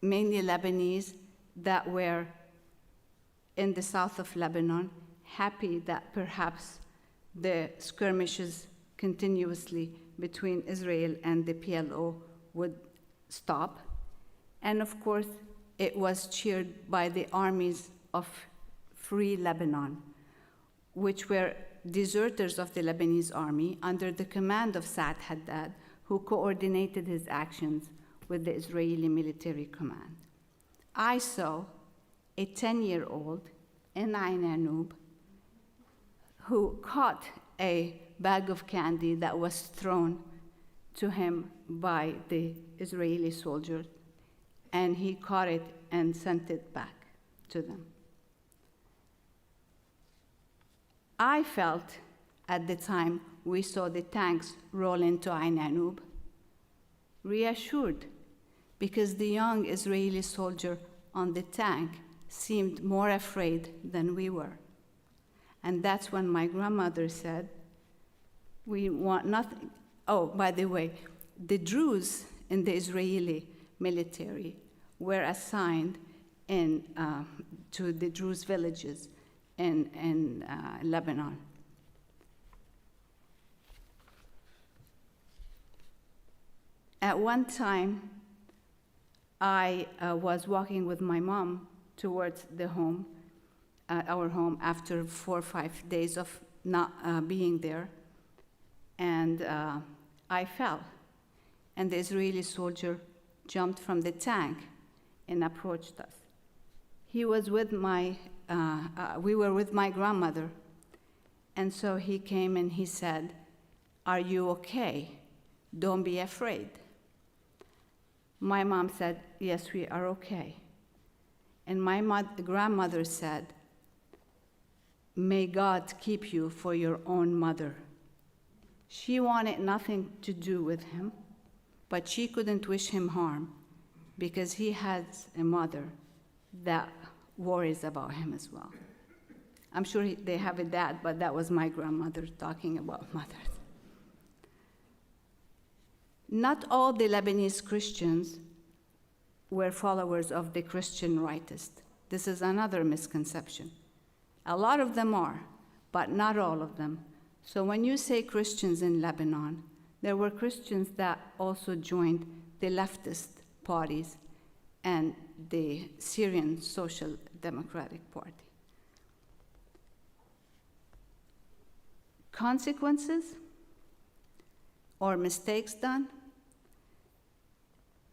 mainly Lebanese that were in the south of Lebanon, happy that perhaps the skirmishes continuously between Israel and the PLO would stop. And of course, it was cheered by the armies of Free Lebanon, which were deserters of the Lebanese army under the command of Saad Haddad, who coordinated his actions with the Israeli military command. I saw a 10-year-old in Ain Anub who caught a bag of candy that was thrown to him by the Israeli soldiers, and he caught it and sent it back to them. I felt at the time we saw the tanks roll into Ain Anoub, reassured, because the young Israeli soldier on the tank seemed more afraid than we were. And that's when my grandmother said, we want nothing. Oh, by the way, the Druze in the Israeli military were assigned to the Druze villages in Lebanon. At one time, I was walking with my mom towards the home, our home, after 4 or 5 days of not being there, and I fell, and the Israeli soldier jumped from the tank and approached us. He was with we were with my grandmother, and so he came and he said, "Are you okay? Don't be afraid." My mom said, "Yes, we are okay." And my grandmother said, "May God keep you for your own mother." She wanted nothing to do with him, but she couldn't wish him harm because he has a mother that worries about him as well. I'm sure they have a dad, but that was my grandmother talking about mothers. Not all the Lebanese Christians were followers of the Christian rightist. This is another misconception. A lot of them are, but not all of them. So when you say Christians in Lebanon, there were Christians that also joined the leftist parties and the Syrian Social Democratic Party. Consequences or mistakes done?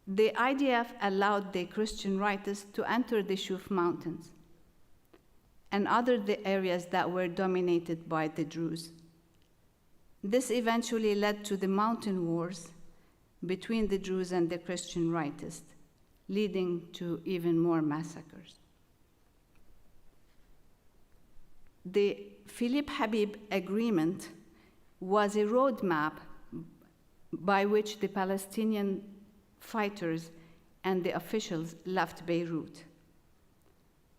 The IDF allowed the Christian rightists to enter the Shuf Mountains and other areas that were dominated by the Druze. This eventually led to the mountain wars between the Druze and the Christian rightists, leading to even more massacres. The Philip Habib Agreement was a roadmap by which the Palestinian fighters and the officials left Beirut.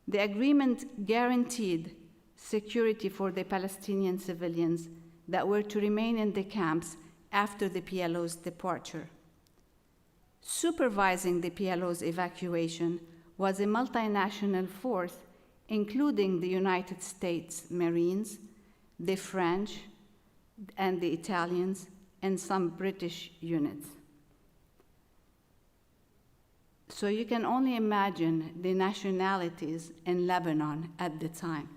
The agreement guaranteed security for the Palestinian civilians that were to remain in the camps after the PLO's departure. Supervising the PLO's evacuation was a multinational force, including the United States Marines, the French, and the Italians, and some British units. So you can only imagine the nationalities in Lebanon at the time.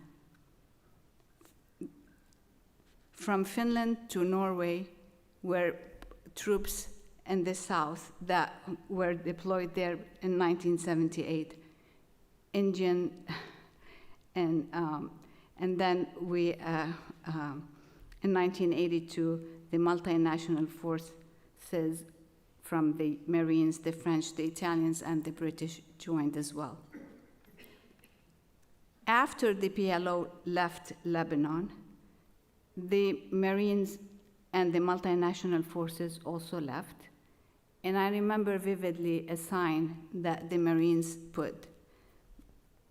From Finland to Norway were troops in the south that were deployed there in 1978. Indian, and then we, in 1982, the multinational forces from the Marines, the French, the Italians, and the British joined as well. After the PLO left Lebanon, the Marines and the multinational forces also left. And I remember vividly a sign that the Marines put,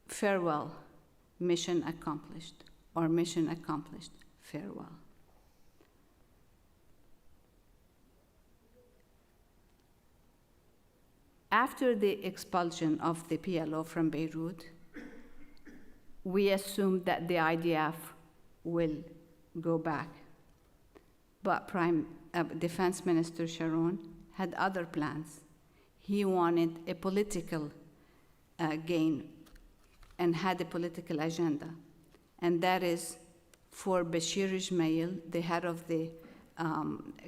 "Farewell, mission accomplished," or "Mission accomplished, farewell." After the expulsion of the PLO from Beirut, we assumed that the IDF will go back. But Defense Minister Sharon had other plans. He wanted a political gain and had a political agenda. And that is for Bashir Ismail, the head of the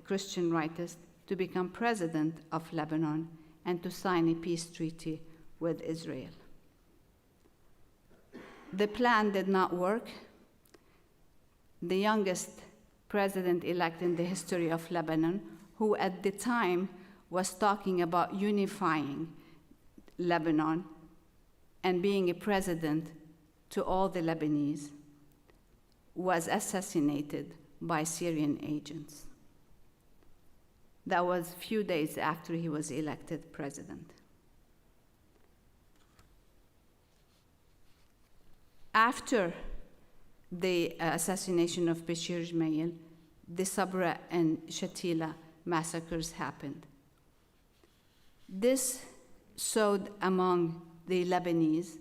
Christian rightists, to become president of Lebanon and to sign a peace treaty with Israel. The plan did not work. The youngest president-elect in the history of Lebanon, who at the time was talking about unifying Lebanon and being a president to all the Lebanese, was assassinated by Syrian agents. That was a few days after he was elected president. After the assassination of Bashir Gemayel, the Sabra and Shatila massacres happened. This sowed among the Lebanese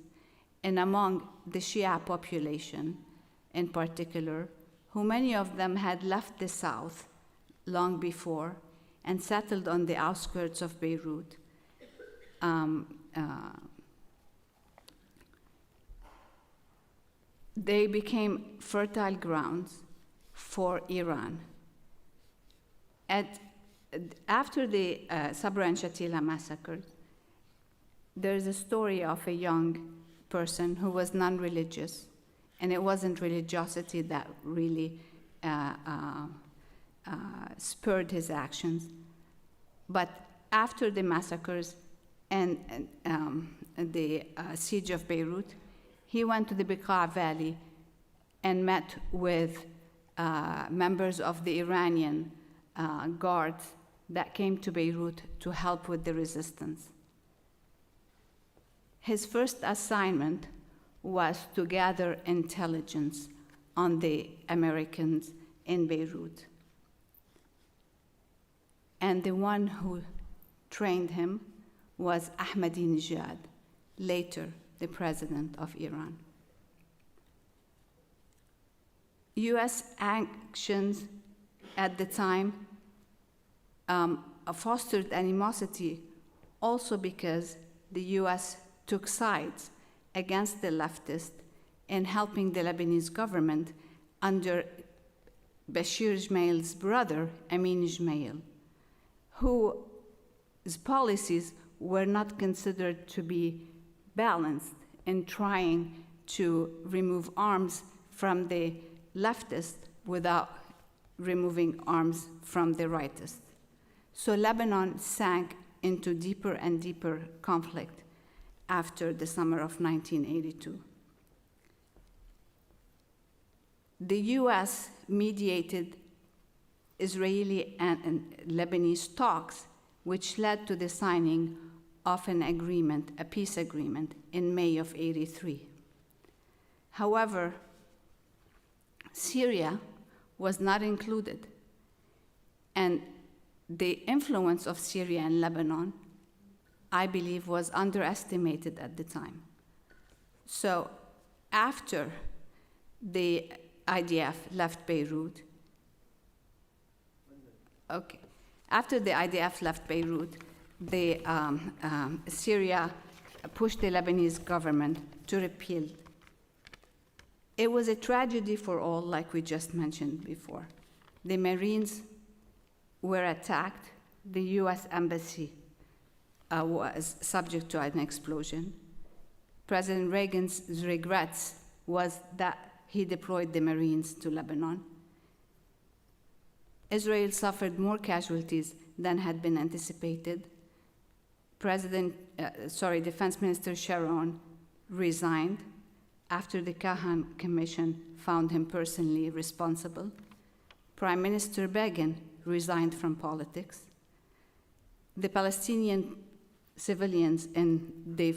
and among the Shia population in particular, who many of them had left the south long before and settled on the outskirts of Beirut. They became fertile grounds for Iran. After the Sabra and Shatila massacre, there's a story of a young person who was non-religious, and it wasn't religiosity that really spurred his actions. But after the massacres and the siege of Beirut, he went to the Bekaa Valley and met with members of the Iranian guards that came to Beirut to help with the resistance. His first assignment was to gather intelligence on the Americans in Beirut. And the one who trained him was Ahmadinejad, later the president of Iran. US actions at the time fostered animosity also because the US took sides against the leftists in helping the Lebanese government under Bashir Gemayel's brother, Amin Gemayel, whose policies were not considered to be balanced in trying to remove arms from the leftists without removing arms from the rightists. So Lebanon sank into deeper and deeper conflict after the summer of 1982. The US mediated Israeli and Lebanese talks, which led to the signing of an agreement, a peace agreement, in May of '83. However, Syria was not included, and the influence of Syria and Lebanon, I believe, was underestimated at the time. So after the IDF left Beirut, Syria pushed the Lebanese government to repeal. It was a tragedy for all, like we just mentioned before. The Marines were attacked. The US embassy was subject to an explosion. President Reagan's regrets was that he deployed the Marines to Lebanon. Israel suffered more casualties than had been anticipated. Defense Minister Sharon resigned after the Kahan Commission found him personally responsible. Prime Minister Begin resigned from politics. The Palestinian civilians in the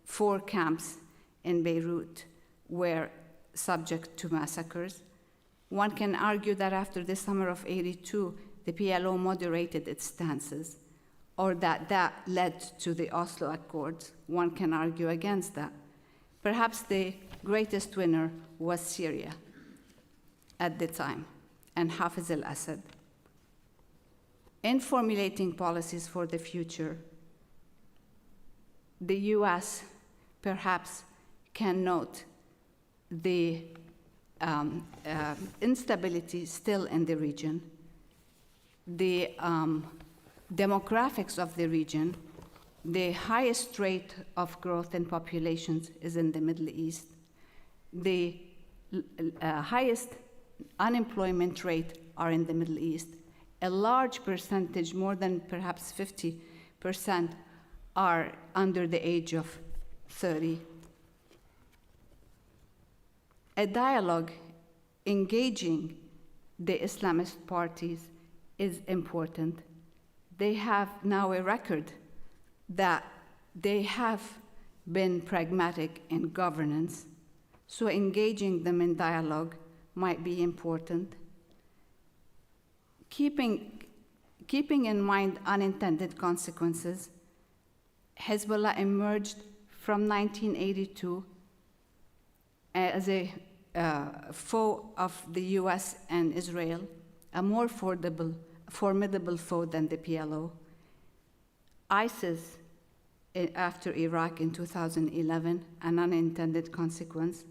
4 camps in Beirut were subject to massacres. One can argue that after the summer of '82, the PLO moderated its stances, or that led to the Oslo Accords. One can argue against that. Perhaps the greatest winner was Syria at the time, and Hafez al-Assad. In formulating policies for the future, the US perhaps can note the instability still in the region, the demographics of the region. The highest rate of growth in populations is in the Middle East. The highest unemployment rate are in the Middle East. A large percentage, more than perhaps 50%, are under the age of 30. A dialogue engaging the Islamist parties is important. They have now a record that they have been pragmatic in governance, so engaging them in dialogue might be important. Keeping in mind unintended consequences, Hezbollah emerged from 1982 as a foe of the US and Israel, a more formidable foe than the PLO. ISIS, after Iraq in 2011, an unintended consequence.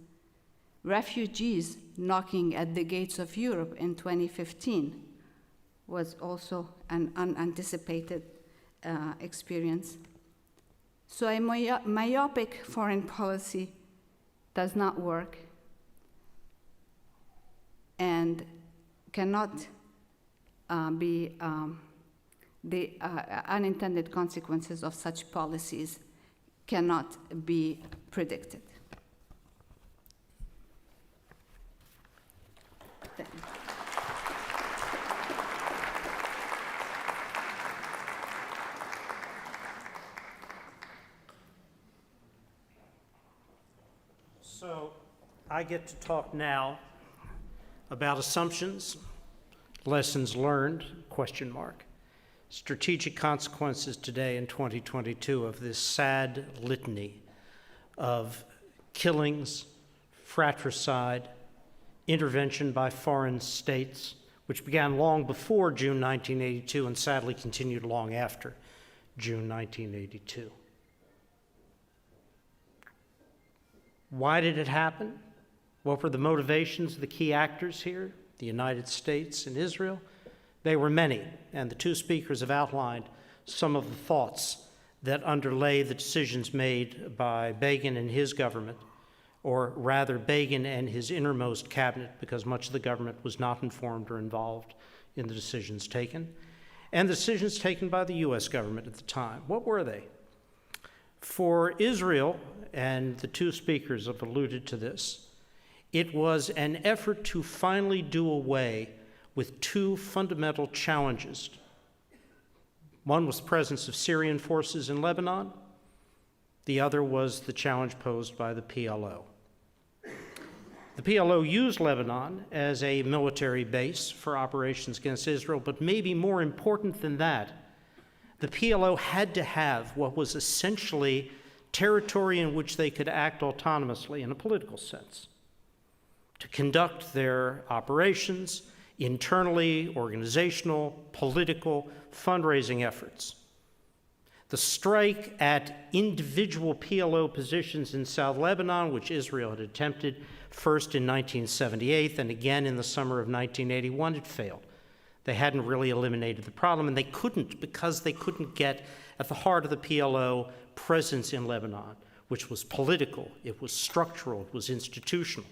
Refugees knocking at the gates of Europe in 2015 was also an unanticipated experience. So a myopic foreign policy does not work and cannot be the unintended consequences of such policies cannot be predicted. Thank you. So I get to talk now about assumptions, lessons learned, question mark, strategic consequences today in 2022 of this sad litany of killings, fratricide, intervention by foreign states, which began long before June 1982 and sadly continued long after June 1982. Why did it happen? What were the motivations of the key actors here, the United States and Israel? They were many, and the two speakers have outlined some of the thoughts that underlay the decisions made by Begin and his government, or rather Begin and his innermost cabinet, because much of the government was not informed or involved in the decisions taken, and the decisions taken by the US government at the time. What were they? For Israel, and the two speakers have alluded to this, it was an effort to finally do away with two fundamental challenges. One was the presence of Syrian forces in Lebanon. The other was the challenge posed by the PLO. The PLO used Lebanon as a military base for operations against Israel, but maybe more important than that, the PLO had to have what was essentially territory in which they could act autonomously in a political sense, to conduct their operations internally, organizational, political, fundraising efforts. The strike at individual PLO positions in South Lebanon, which Israel had attempted first in 1978 and again in the summer of 1981, it failed. They hadn't really eliminated the problem, and they couldn't because they couldn't get at the heart of the PLO presence in Lebanon, which was political, it was structural, it was institutional.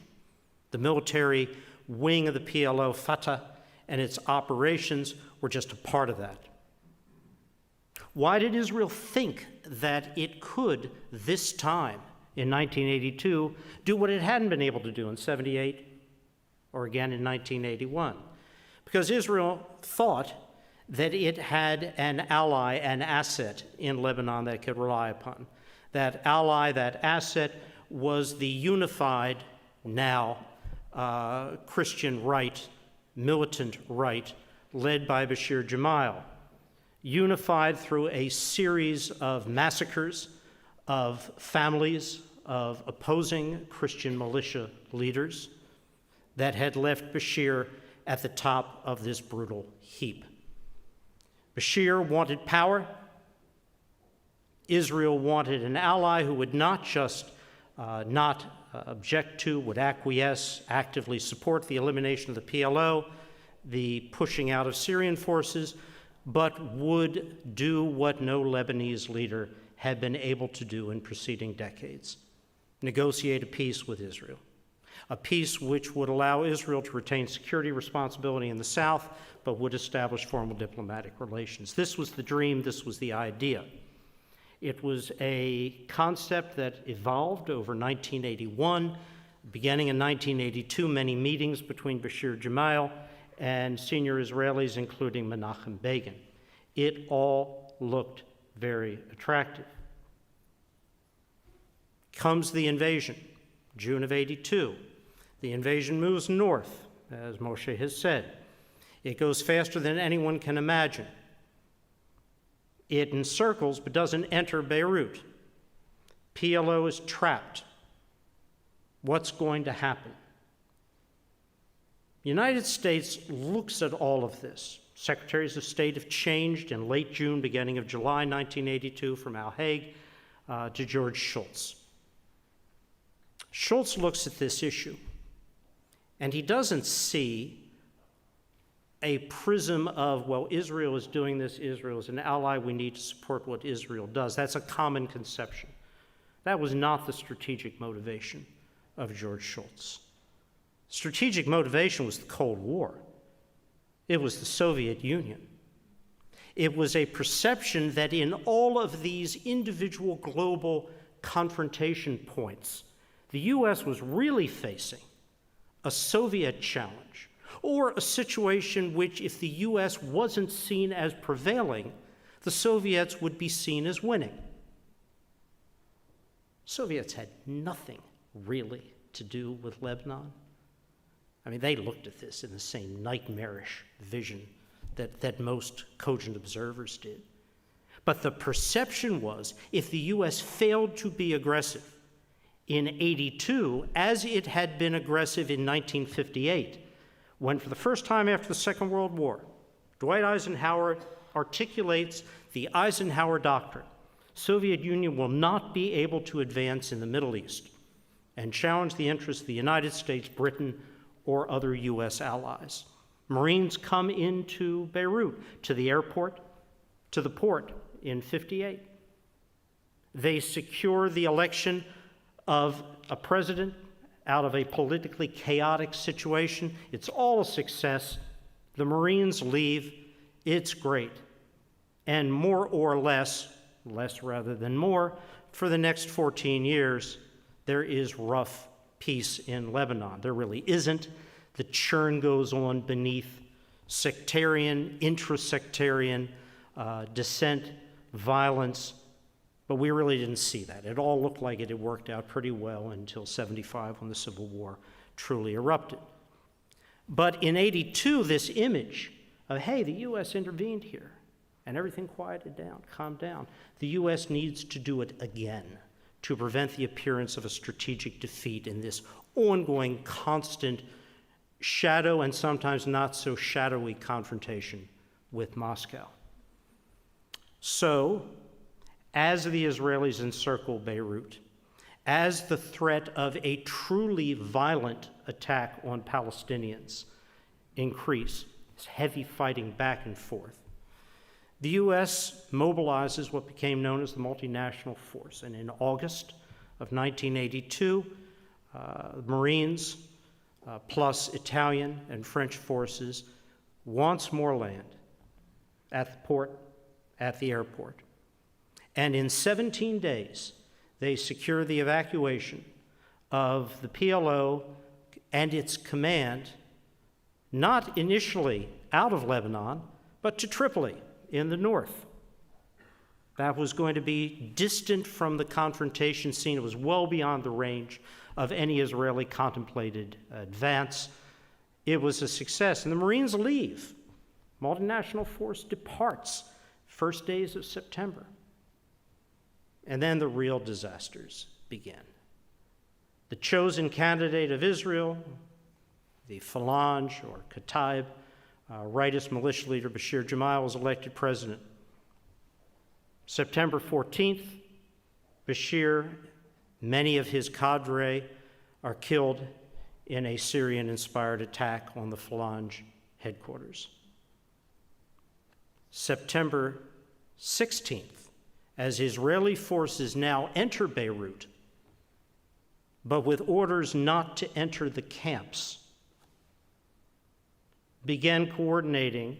The military wing of the PLO, Fatah, and its operations were just a part of that. Why did Israel think that it could, this time in 1982, do what it hadn't been able to do in 78 or again in 1981? Because Israel thought that it had an ally, an asset in Lebanon that it could rely upon. That ally, that asset, was the unified, now Christian right, militant right, led by Bashir Gemayel, unified through a series of massacres of families of opposing Christian militia leaders that had left Bashir at the top of this brutal heap. Bashir wanted power. Israel wanted an ally who would not just not object to, would acquiesce, actively support the elimination of the PLO, the pushing out of Syrian forces, but would do what no Lebanese leader had been able to do in preceding decades: negotiate a peace with Israel. a peace which would allow Israel to retain security responsibility in the south, but would establish formal diplomatic relations. This was the dream, this was the idea. It was a concept that evolved over 1981, beginning in 1982, many meetings between Bashir Gemayel and senior Israelis, including Menachem Begin. It all looked very attractive. Comes the invasion, June of '82. The invasion moves north, as Moshe has said. It goes faster than anyone can imagine. It encircles but doesn't enter Beirut. PLO is trapped. What's going to happen? The United States looks at all of this. Secretaries of State have changed in late June, beginning of July 1982, from Al Haig to George Shultz. Shultz looks at this issue, and he doesn't see a prism of, well, Israel is doing this, Israel is an ally, we need to support what Israel does. That's a common conception. That was not the strategic motivation of George Shultz. Strategic motivation was the Cold War. It was the Soviet Union. It was a perception that in all of these individual global confrontation points, the U.S. was really facing a Soviet challenge, or a situation which, if the U.S. wasn't seen as prevailing, the Soviets would be seen as winning. Soviets had nothing really to do with Lebanon. I mean, they looked at this in the same nightmarish vision that most cogent observers did. But the perception was, if the U.S. failed to be aggressive in '82, as it had been aggressive in 1958, when for the first time after the Second World War, Dwight Eisenhower articulates the Eisenhower Doctrine. Soviet Union will not be able to advance in the Middle East and challenge the interests of the United States, Britain, or other U.S. allies. Marines come into Beirut, to the airport, to the port in '58. They secure the election of a president out of a politically chaotic situation. It's all a success. The Marines leave. It's great. And more or less rather than more, for the next 14 years, there is rough peace in Lebanon. There really isn't. The churn goes on beneath sectarian, intra-sectarian dissent, violence, but we really didn't see that. It all looked like it had worked out pretty well until '75, when the Civil War truly erupted. But in '82, this image of, hey, the U.S. intervened here, and everything quieted down, calmed down. The U.S. needs to do it again to prevent the appearance of a strategic defeat in this ongoing, constant, shadow and sometimes not so shadowy confrontation with Moscow. So, as the Israelis encircle Beirut, as the threat of a truly violent attack on Palestinians increase, it's heavy fighting back and forth, the U.S. mobilizes what became known as the multinational force. And in August of 1982, Marines plus Italian and French forces wants more land at the port, at the airport. And in 17 days, they secure the evacuation of the PLO and its command, not initially out of Lebanon, but to Tripoli in the north. That was going to be distant from the confrontation scene. It was well beyond the range of any Israeli contemplated advance. It was a success, and the Marines leave. Multinational force departs first days of September. And then the real disasters begin. The chosen candidate of Israel, the Phalange or Kataib, rightist militia leader Bashir Gemayel, was elected president. September 14th, Bashir, many of his cadre are killed in a Syrian-inspired attack on the Phalange headquarters. September 16th, as Israeli forces now enter Beirut, but with orders not to enter the camps, began coordinating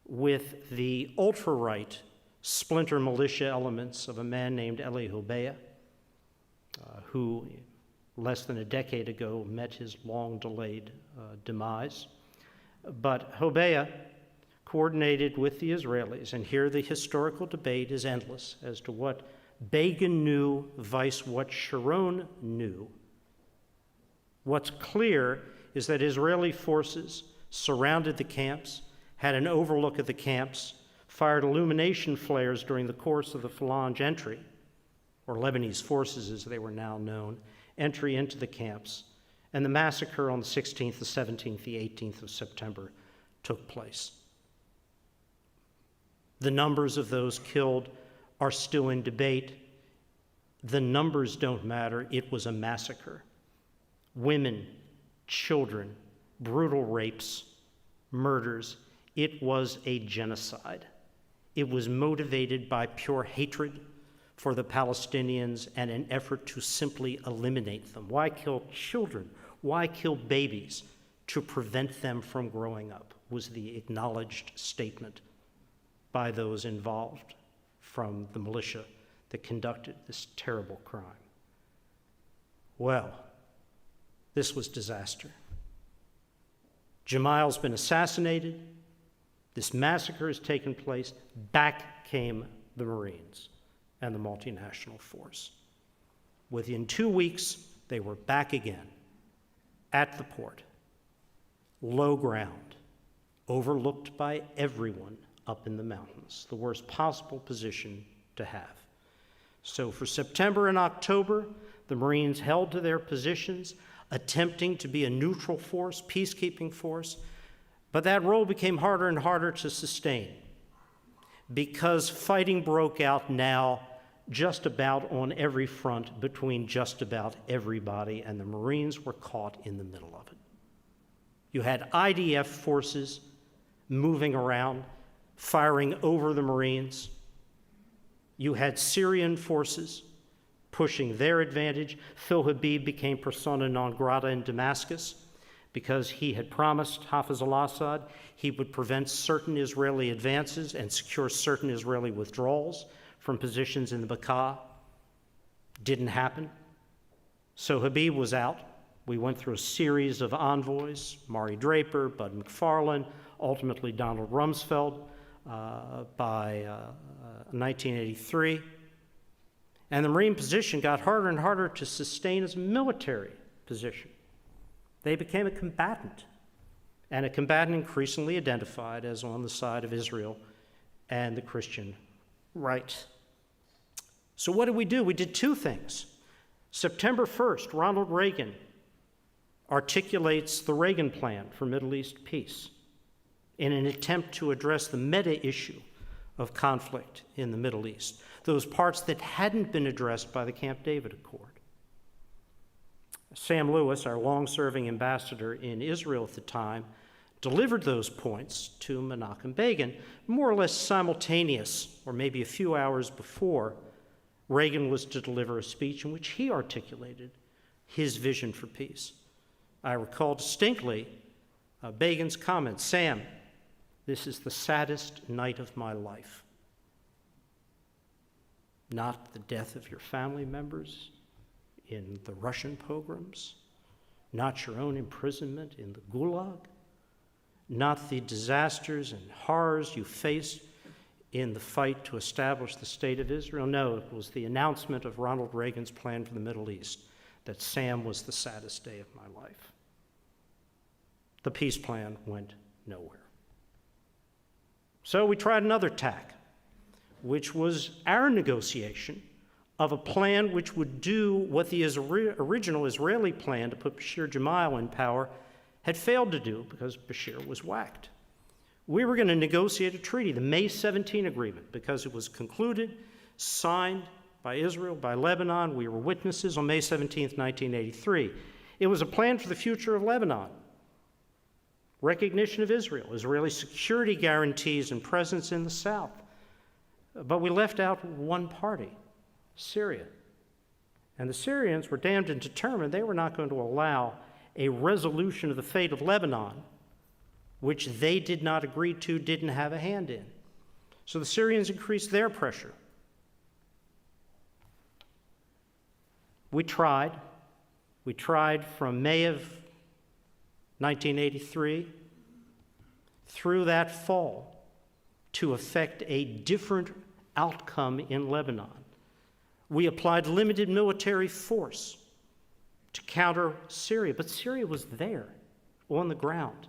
with the ultra-right splinter militia elements of a man named Eli Hobeya, who less than a decade ago met his long-delayed demise. But Hobeya coordinated with the Israelis, and here the historical debate is endless as to what Begin knew vice what Sharon knew. What's clear is that Israeli forces surrounded the camps, had an overlook at the camps, fired illumination flares during the course of the Phalange entry, or Lebanese forces as they were now known, entry into the camps, and the massacre on the 16th, the 17th, the 18th of September took place. The numbers of those killed are still in debate. The numbers don't matter. It was a massacre. Women, children, brutal rapes, murders. It was a genocide. It was motivated by pure hatred for the Palestinians and an effort to simply eliminate them. Why kill children? Why kill babies? To prevent them from growing up, was the acknowledged statement by those involved from the militia that conducted this terrible crime. Well, this was disaster. Jamal's been assassinated. This massacre has taken place. Back came the Marines and the multinational force. Within 2 weeks, they were back again at the port, low ground, overlooked by everyone up in the mountains, the worst possible position to have. So for September and October, the Marines held to their positions, attempting to be a neutral force, peacekeeping force, but that role became harder and harder to sustain because fighting broke out now just about on every front between just about everybody, and the Marines were caught in the middle of it. You had IDF forces moving around, firing over the Marines. You had Syrian forces pushing their advantage. Phil Habib became persona non grata in Damascus because he had promised Hafiz al-Assad he would prevent certain Israeli advances and secure certain Israeli withdrawals from positions in the Bekaa. Didn't happen. So Habib was out. We went through a series of envoys, Mari Draper, Bud McFarlane, ultimately Donald Rumsfeld by 1983. And the Marine position got harder and harder to sustain as a military position. They became a combatant, and a combatant increasingly identified as on the side of Israel and the Christian right. So what did we do? We did two things. September 1st, Ronald Reagan articulates the Reagan Plan for Middle East peace in an attempt to address the meta issue of conflict in the Middle East, those parts that hadn't been addressed by the Camp David Accord. Sam Lewis, our long-serving ambassador in Israel at the time, delivered those points to Menachem Begin, more or less simultaneous, or maybe a few hours before Reagan was to deliver a speech in which he articulated his vision for peace. I recall distinctly Begin's comment, "Sam, this is the saddest night of my life. Not the death of your family members in the Russian pogroms, not your own imprisonment in the Gulag, not the disasters and horrors you faced in the fight to establish the State of Israel. No, it was the announcement of Ronald Reagan's plan for the Middle East that Sam was the saddest day of my life." The peace plan went nowhere. So we tried another tack, which was our negotiation of a plan which would do what the original Israeli plan to put Bashir Jamal in power had failed to do because Bashir was whacked. We were going to negotiate a treaty, the May 17 agreement, because it was concluded, signed by Israel, by Lebanon. We were witnesses on May 17, 1983. It was a plan for the future of Lebanon. Recognition of Israel, Israeli security guarantees and presence in the south. But we left out one party, Syria. And the Syrians were damned and determined they were not going to allow a resolution of the fate of Lebanon, which they did not agree to, didn't have a hand in. So the Syrians increased their pressure. We tried. We tried from May of 1983 through that fall to effect a different outcome in Lebanon. We applied limited military force to counter Syria, but Syria was there on the ground.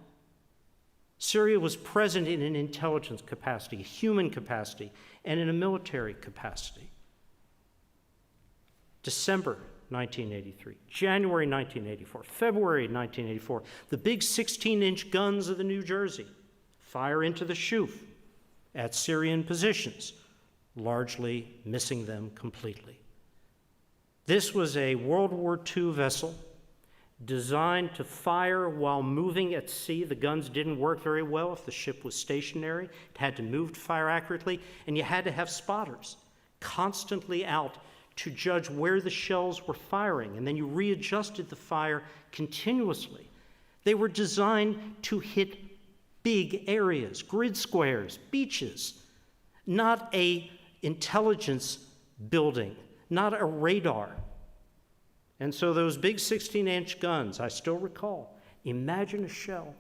Syria was present in an intelligence capacity, a human capacity, and in a military capacity. December 1983, January 1984, February 1984, the big 16-inch guns of the New Jersey fire into the Shuf at Syrian positions, largely missing them completely. This was a World War II vessel designed to fire while moving at sea. The guns didn't work very well if the ship was stationary. It had to move to fire accurately, and you had to have spotters constantly out to judge where the shells were firing, and then you readjusted the fire continuously. They were designed to hit big areas, grid squares, beaches, not a intelligence building, not a radar. And so those big 16-inch guns, I still recall, imagine a shell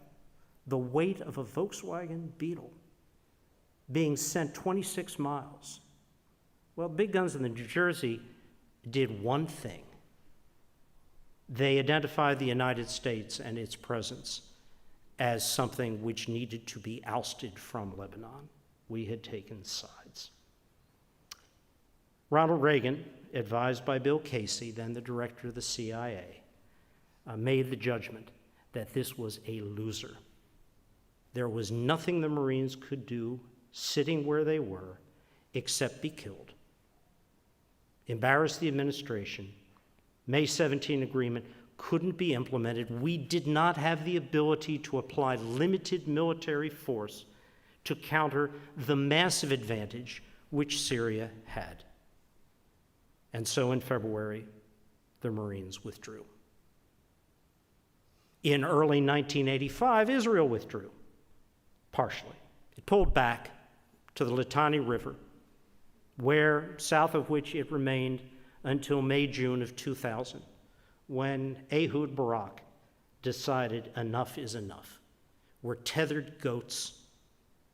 the weight of a Volkswagen Beetle being sent 26 miles. Well, big guns in the New Jersey did one thing. They identified the United States and its presence as something which needed to be ousted from Lebanon. We had taken sides. Ronald Reagan, advised by Bill Casey, then the director of the CIA, made the judgment that this was a loser. There was nothing the Marines could do sitting where they were except be killed. Embarrass the administration. May 17 agreement couldn't be implemented. We did not have the ability to apply limited military force to counter the massive advantage which Syria had. And so in February, the Marines withdrew. In early 1985, Israel withdrew, partially. It pulled back to the Litani River, where, south of which it remained until May, June of 2000, when Ehud Barak decided enough is enough. We're tethered goats.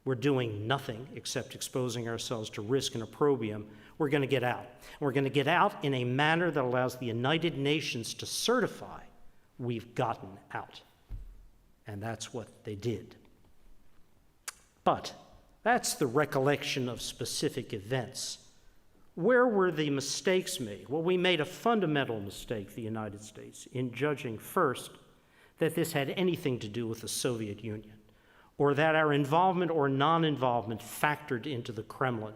We're doing nothing except exposing ourselves to risk and opprobrium. We're going to get out. We're going to get out in a manner that allows the United Nations to certify we've gotten out. And that's what they did. But that's the recollection of specific events. Where were the mistakes made? Well, we made a fundamental mistake, the United States, in judging first that this had anything to do with the Soviet Union, or that our involvement or non-involvement factored into the Kremlin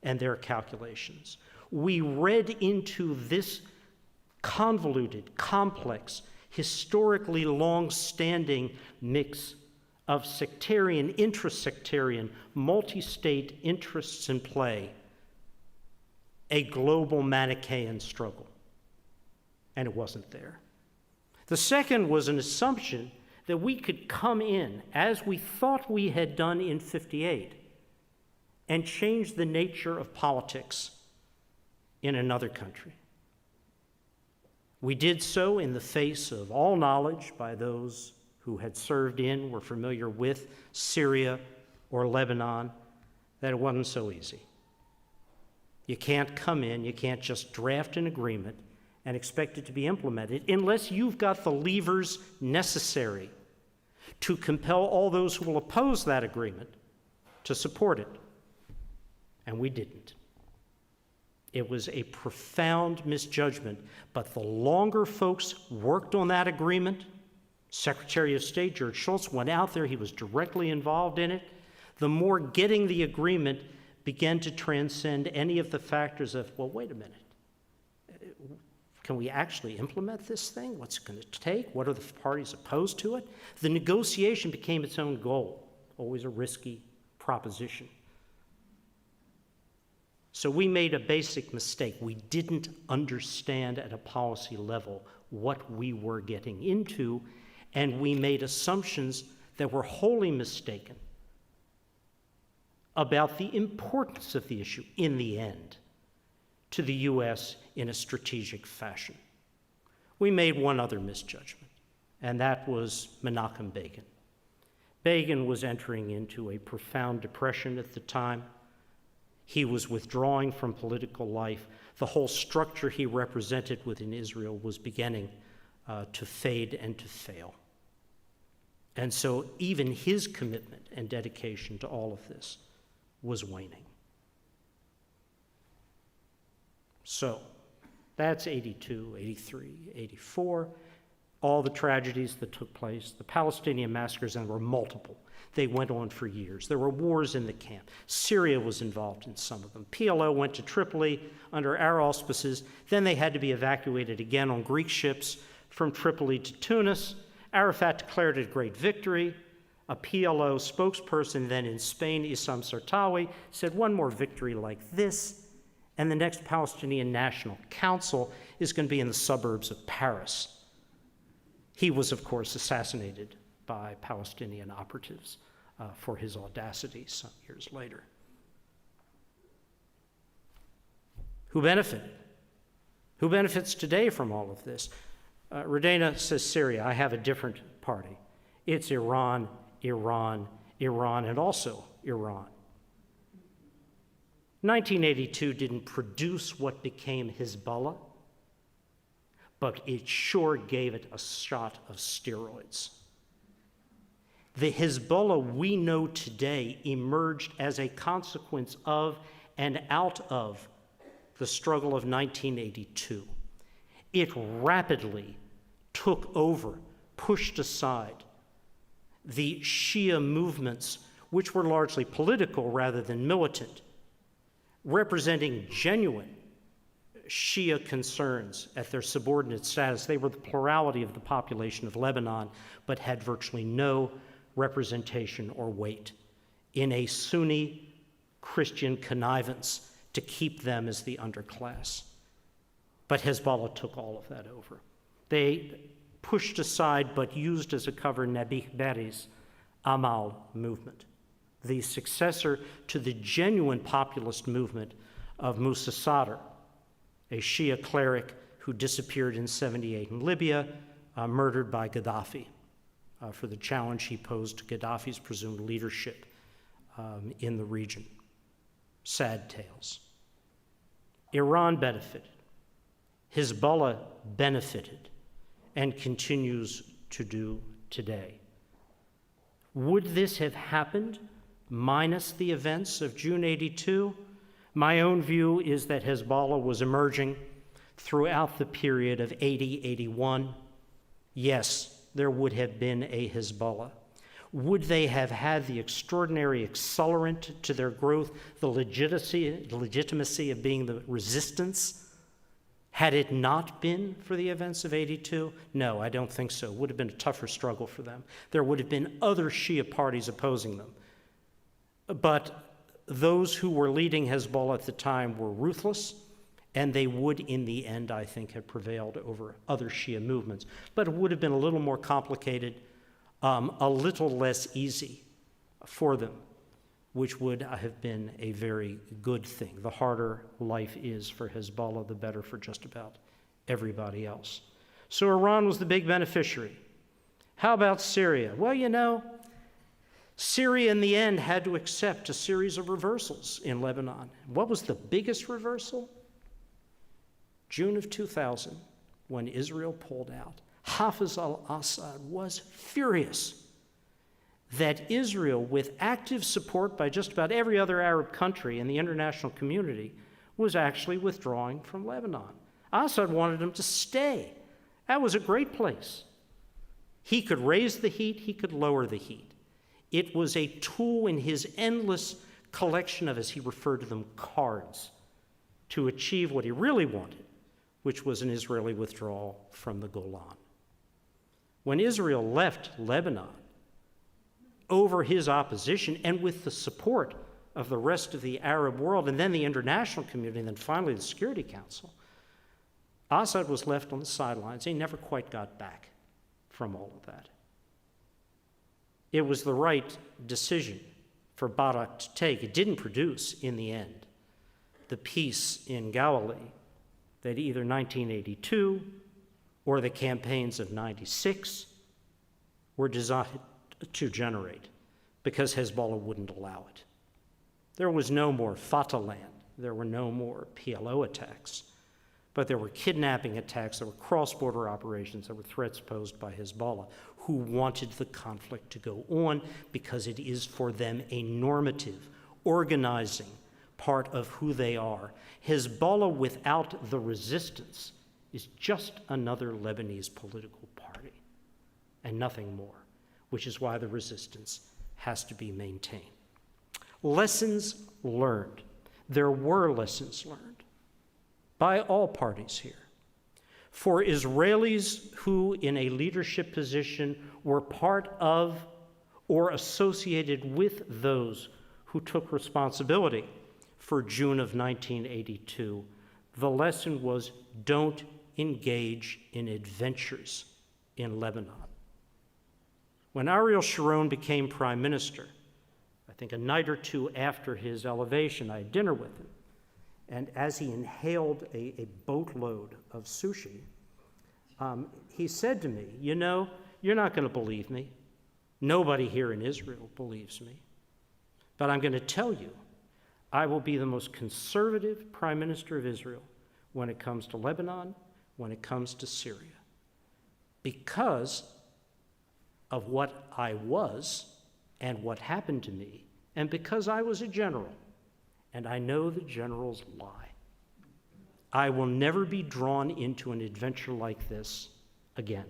and their calculations. We read into this convoluted, complex, historically long-standing mix of sectarian, intra-sectarian, multi-state interests in play, a global Manichaean struggle. And it wasn't there. The second was an assumption that we could come in, as we thought we had done in '58, and change the nature of politics in another country. We did so in the face of all knowledge by those who had served in, were familiar with Syria or Lebanon, that it wasn't so easy. You can't come in, you can't just draft an agreement and expect it to be implemented unless you've got the levers necessary to compel all those who will oppose that agreement to support it. And we didn't. It was a profound misjudgment, but the longer folks worked on that agreement, Secretary of State George Shultz went out there, he was directly involved in it, the more getting the agreement began to transcend any of the factors of, well, wait a minute. Can we actually implement this thing? What's it going to take? What are the parties opposed to it? The negotiation became its own goal, always a risky proposition. So we made a basic mistake. We didn't understand at a policy level what we were getting into, and we made assumptions that were wholly mistaken about the importance of the issue in the end to the U.S. in a strategic fashion. We made one other misjudgment, and that was Menachem Begin. Begin was entering into a profound depression at the time. He was withdrawing from political life. The whole structure he represented within Israel was beginning to fade and to fail. And so even his commitment and dedication to all of this was waning. So that's 82, 83, 84, all the tragedies that took place, the Palestinian massacres, and there were multiple. They went on for years. There were wars in the camp. Syria was involved in some of them. PLO went to Tripoli under our auspices. Then they had to be evacuated again on Greek ships from Tripoli to Tunis. Arafat declared it a great victory. A PLO spokesperson then in Spain, Issam Sartawi, said one more victory like this, and the next Palestinian National Council is going to be in the suburbs of Paris. He was, of course, assassinated by Palestinian operatives for his audacity some years later. Who benefited? Who benefits today from all of this? Rudena says Syria. I have a different party. It's Iran, Iran, Iran, and also Iran. 1982 didn't produce what became Hezbollah, but it sure gave it a shot of steroids. The Hezbollah we know today emerged as a consequence of and out of the struggle of 1982. It rapidly took over, pushed aside the Shia movements, which were largely political rather than militant, representing genuine Shia concerns at their subordinate status. They were the plurality of the population of Lebanon, but had virtually no representation or weight in a Sunni Christian connivance to keep them as the underclass. But Hezbollah took all of that over. They pushed aside but used as a cover Nabih Berri's Amal movement, the successor to the genuine populist movement of Musa Sadr, a Shia cleric who disappeared in '78 in Libya, murdered by Gaddafi for the challenge he posed to Gaddafi's presumed leadership in the region. Sad tales. Iran benefited. Hezbollah benefited and continues to do today. Would this have happened minus the events of June '82? My own view is that Hezbollah was emerging throughout the period of '80-'81. Yes, there would have been a Hezbollah. Would they have had the extraordinary accelerant to their growth, the legitimacy of being the resistance, had it not been for the events of '82? No, I don't think so. It would have been a tougher struggle for them. There would have been other Shia parties opposing them. But those who were leading Hezbollah at the time were ruthless, and they would, in the end, I think, have prevailed over other Shia movements. But it would have been a little more complicated, a little less easy for them, which would have been a very good thing. The harder life is for Hezbollah, the better for just about everybody else. So Iran was the big beneficiary. How about Syria? Well, you know, Syria in the end had to accept a series of reversals in Lebanon. What was the biggest reversal? June of 2000, when Israel pulled out. Hafez al-Assad was furious that Israel, with active support by just about every other Arab country in the international community, was actually withdrawing from Lebanon. Assad wanted him to stay. That was a great place. He could raise the heat, he could lower the heat. It was a tool in his endless collection of, as he referred to them, cards, to achieve what he really wanted, which was an Israeli withdrawal from the Golan. When Israel left Lebanon, over his opposition and with the support of the rest of the Arab world, and then the international community, and then finally the Security Council, Assad was left on the sidelines. He never quite got back from all of that. It was the right decision for Barak to take. It didn't produce, in the end, the peace in Galilee that either 1982 or the campaigns of 96 were designed to generate, because Hezbollah wouldn't allow it. There was no more Fatah land. There were no more PLO attacks. But there were kidnapping attacks, there were cross-border operations, there were threats posed by Hezbollah, who wanted the conflict to go on because it is for them a normative, organizing part of who they are. Hezbollah without the resistance is just another Lebanese political party and nothing more, which is why the resistance has to be maintained. Lessons learned. There were lessons learned by all parties here. For Israelis who, in a leadership position, were part of or associated with those who took responsibility for June of 1982, the lesson was don't engage in adventures in Lebanon. When Ariel Sharon became prime minister, I think a night or two after his elevation, I had dinner with him. And as he inhaled a boatload of sushi, he said to me, you know, you're not going to believe me. Nobody here in Israel believes me. But I'm going to tell you, I will be the most conservative prime minister of Israel when it comes to Lebanon, when it comes to Syria, because of what I was and what happened to me, and because I was a general, and I know that generals lie. I will never be drawn into an adventure like this again.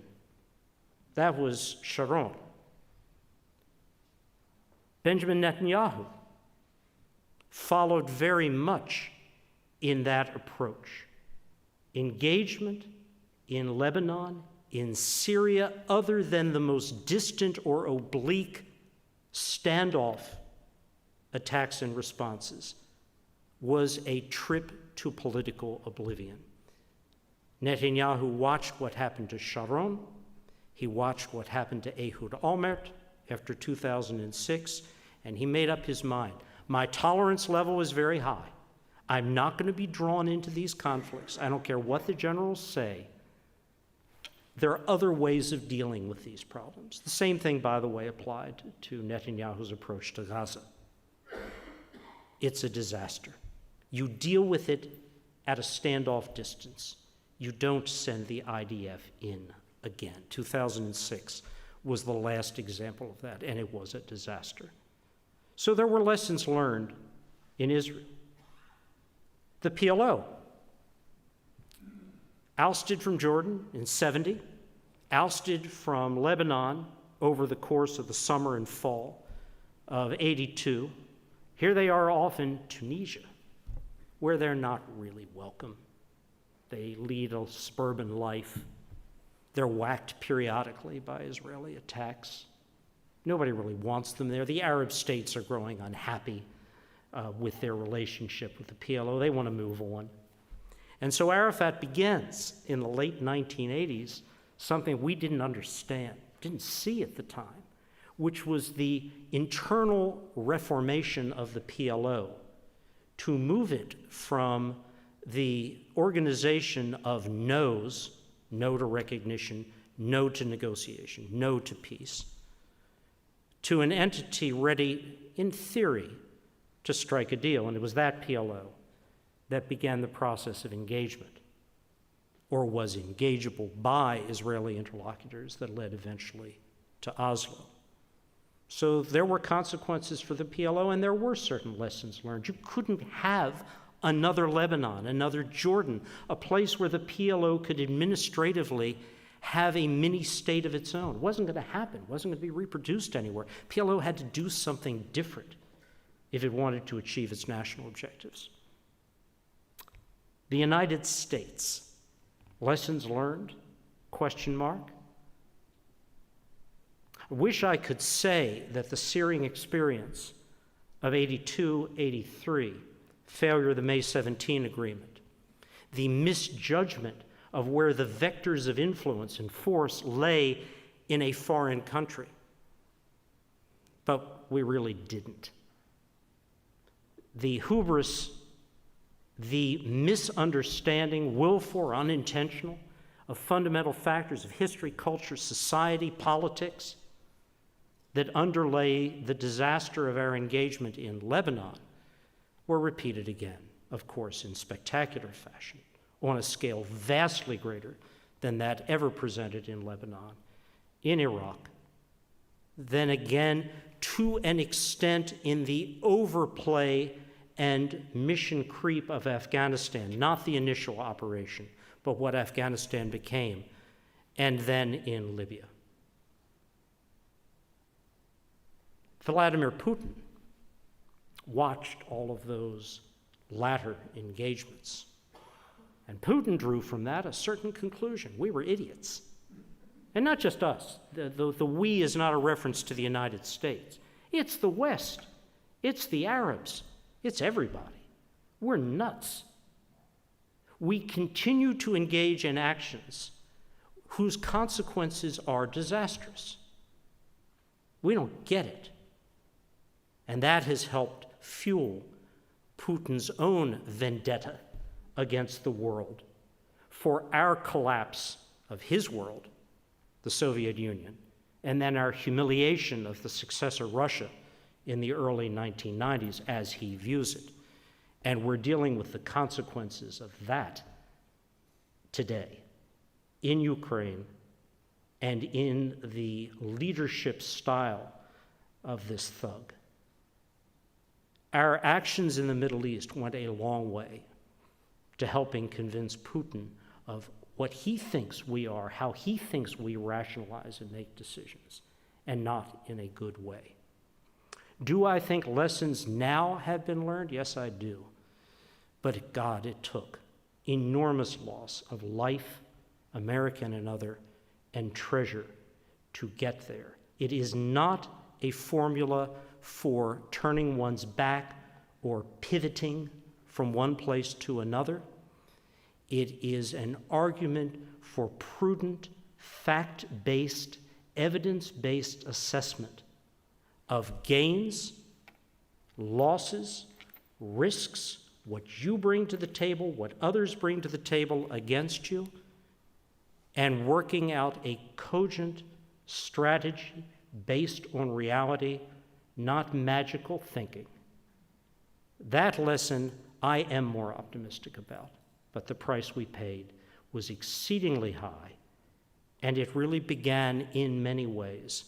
That was Sharon. Benjamin Netanyahu followed very much in that approach. Engagement in Lebanon, in Syria, other than the most distant or oblique standoff attacks and responses, was a trip to political oblivion. Netanyahu watched what happened to Sharon. He watched what happened to Ehud Olmert after 2006, and he made up his mind. My tolerance level is very high. I'm not going to be drawn into these conflicts. I don't care what the generals say. There are other ways of dealing with these problems. The same thing, by the way, applied to Netanyahu's approach to Gaza. It's a disaster. You deal with it at a standoff distance. You don't send the IDF in again. 2006 was the last example of that, and it was a disaster. So there were lessons learned in Israel. The PLO, ousted from Jordan in 70, ousted from Lebanon over the course of the summer and fall of 82. Here they are off in Tunisia, where they're not really welcome. They lead a suburban life. They're whacked periodically by Israeli attacks. Nobody really wants them there. The Arab states are growing unhappy with their relationship with the PLO. They want to move on. And so Arafat begins in the late 1980s something we didn't understand, didn't see at the time, which was the internal reformation of the PLO to move it from the organization of no's, no to recognition, no to negotiation, no to peace, to an entity ready, in theory, to strike a deal. And it was that PLO that began the process of engagement, or was engageable by Israeli interlocutors, that led eventually to Oslo. So there were consequences for the PLO, and there were certain lessons learned. You couldn't have another Lebanon, another Jordan, a place where the PLO could administratively have a mini-state of its own. It wasn't going to happen. It wasn't going to be reproduced anywhere. PLO had to do something different if it wanted to achieve its national objectives. The United States, lessons learned, question mark. I wish I could say that the Syrian experience of 82-83, failure of the May 17 agreement, the misjudgment of where the vectors of influence and force lay in a foreign country. But we really didn't. The hubris, the misunderstanding, willful or unintentional, of fundamental factors of history, culture, society, politics that underlay the disaster of our engagement in Lebanon were repeated again, of course, in spectacular fashion, on a scale vastly greater than that ever presented in Lebanon, in Iraq, then again, to an extent, in the overplay and mission creep of Afghanistan, not the initial operation, but what Afghanistan became, and then in Libya. Vladimir Putin watched all of those latter engagements, and Putin drew from that a certain conclusion. We were idiots. And not just us. The we is not a reference to the United States. It's the West. It's the Arabs. It's everybody. We're nuts. We continue to engage in actions whose consequences are disastrous. We don't get it. And that has helped fuel Putin's own vendetta against the world for our collapse of his world, the Soviet Union, and then our humiliation of the successor Russia in the early 1990s as he views it. And we're dealing with the consequences of that today in Ukraine and in the leadership style of this thug. Our actions in the Middle East went a long way to helping convince Putin of what he thinks we are, how he thinks we rationalize and make decisions, and not in a good way. Do I think lessons now have been learned? Yes, I do. But God, it took enormous loss of life, American and other, and treasure to get there. It is not a formula for turning one's back or pivoting from one place to another. It is an argument for prudent, fact-based, evidence-based assessment of gains, losses, risks, what you bring to the table, what others bring to the table against you, and working out a cogent strategy based on reality, not magical thinking. That lesson I am more optimistic about, but the price we paid was exceedingly high, and it really began in many ways,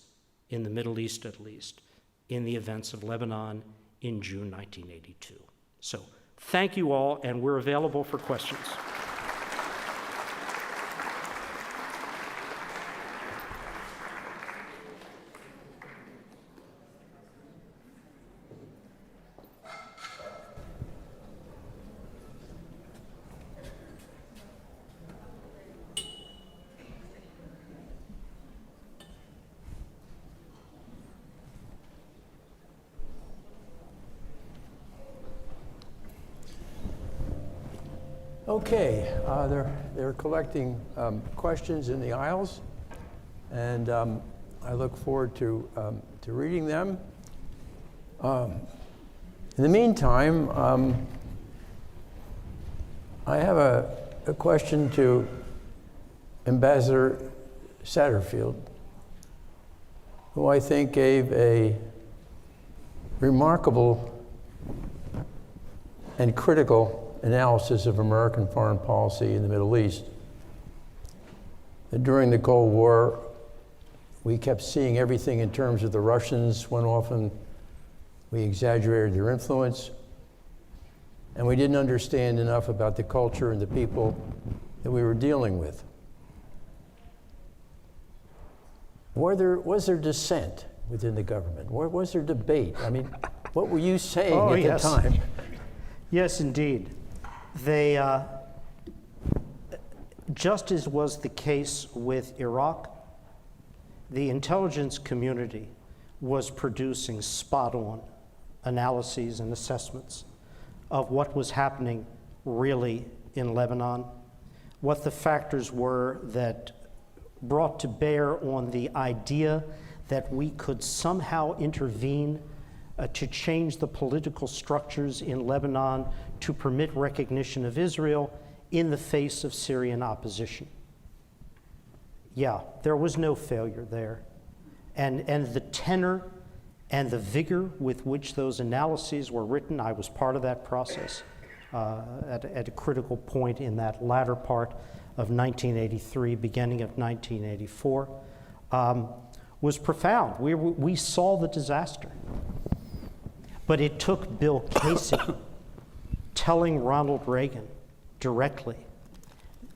in the Middle East at least, in the events of Lebanon in June 1982. So thank you all, and we're available for questions. Okay, they're collecting questions in the aisles, and I look forward to reading them. In the meantime, I have a question to Ambassador Satterfield, who I think gave a remarkable and critical analysis of American foreign policy in the Middle East. And during the Cold War, we kept seeing everything in terms of the Russians, when often we exaggerated their influence, and we didn't understand enough about the culture and the people that we were dealing with. Was there dissent within the government? Was there debate? I mean, what were you saying at the time? Yes, indeed. They, just as was the case with Iraq, the intelligence community was producing spot-on analyses and assessments of what was happening really in Lebanon, what the factors were that brought to bear on the idea that we could somehow intervene to change the political structures in Lebanon to permit recognition of Israel in the face of Syrian opposition. Yeah, there was no failure there. And the tenor and the vigor with which those analyses were written, I was part of that process at a critical point in that latter part of 1983, beginning of 1984, was profound. We saw the disaster. But it took Bill Casey telling Ronald Reagan directly,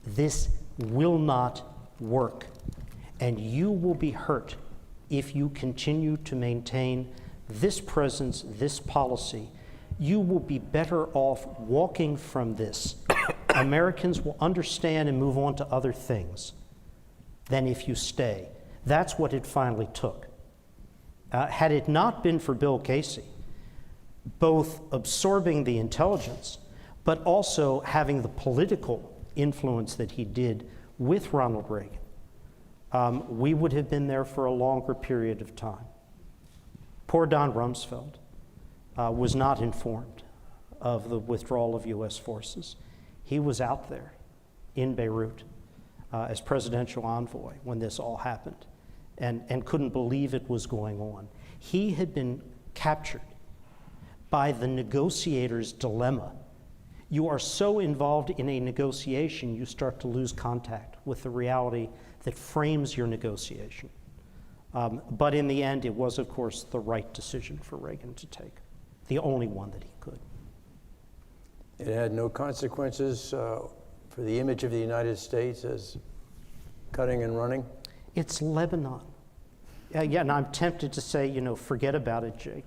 this will not work, and you will be hurt if you continue to maintain this presence, this policy. You will be better off walking from this. Americans will understand and move on to other things than if you stay. That's what it finally took. Had it not been for Bill Casey, both absorbing the intelligence, but also having the political influence that he did with Ronald Reagan, we would have been there for a longer period of time. Poor Don Rumsfeld was not informed of the withdrawal of U.S. forces. He was out there in Beirut as presidential envoy when this all happened and couldn't believe it was going on. He had been captured by the negotiator's dilemma. You are so involved in a negotiation, you start to lose contact with the reality that frames your negotiation. But in the end, it was, of course, the right decision for Reagan to take, the only one that he could. It had no consequences for the image of the United States as cutting and running? It's Lebanon. Yeah, and I'm tempted to say, forget about it, Jake.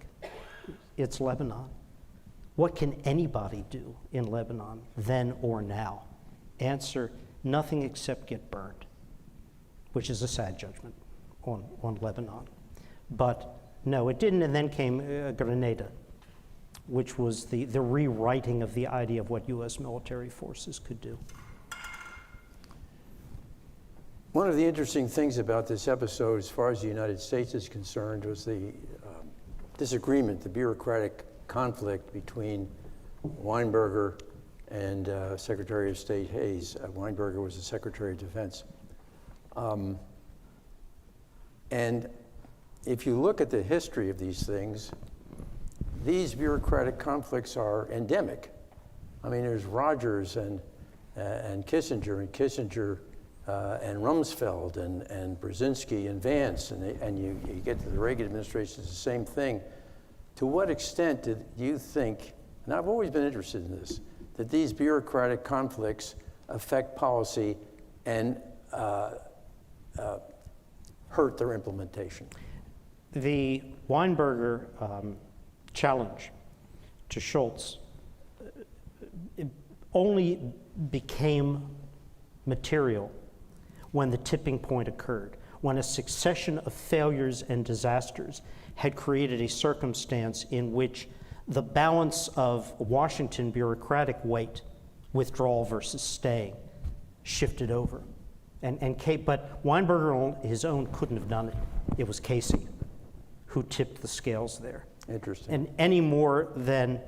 It's Lebanon. What can anybody do in Lebanon then or now? Answer, nothing except get burned, which is a sad judgment on Lebanon. But no, it didn't, and then came Grenada, which was the rewriting of the idea of what U.S. military forces could do. One of the interesting things about this episode, as far as the United States is concerned, was the disagreement, the bureaucratic conflict between Weinberger and Secretary of State Hayes. Weinberger was the Secretary of Defense. And if you look at the history of these things, these bureaucratic conflicts are endemic. I mean, there's Rogers and Kissinger, and Rumsfeld, and Brzezinski, and Vance, and you get to the Reagan administration, it's the same thing. To what extent do you think, and I've always been interested in this, that these bureaucratic conflicts affect policy and hurt their implementation? The Weinberger challenge to Schultz only became material when the tipping point occurred, when a succession of failures and disasters had created a circumstance in which the balance of Washington bureaucratic weight, withdrawal versus staying, shifted over. But Weinberger on his own couldn't have done it. It was Casey who tipped the scales there. Interesting. And any more than,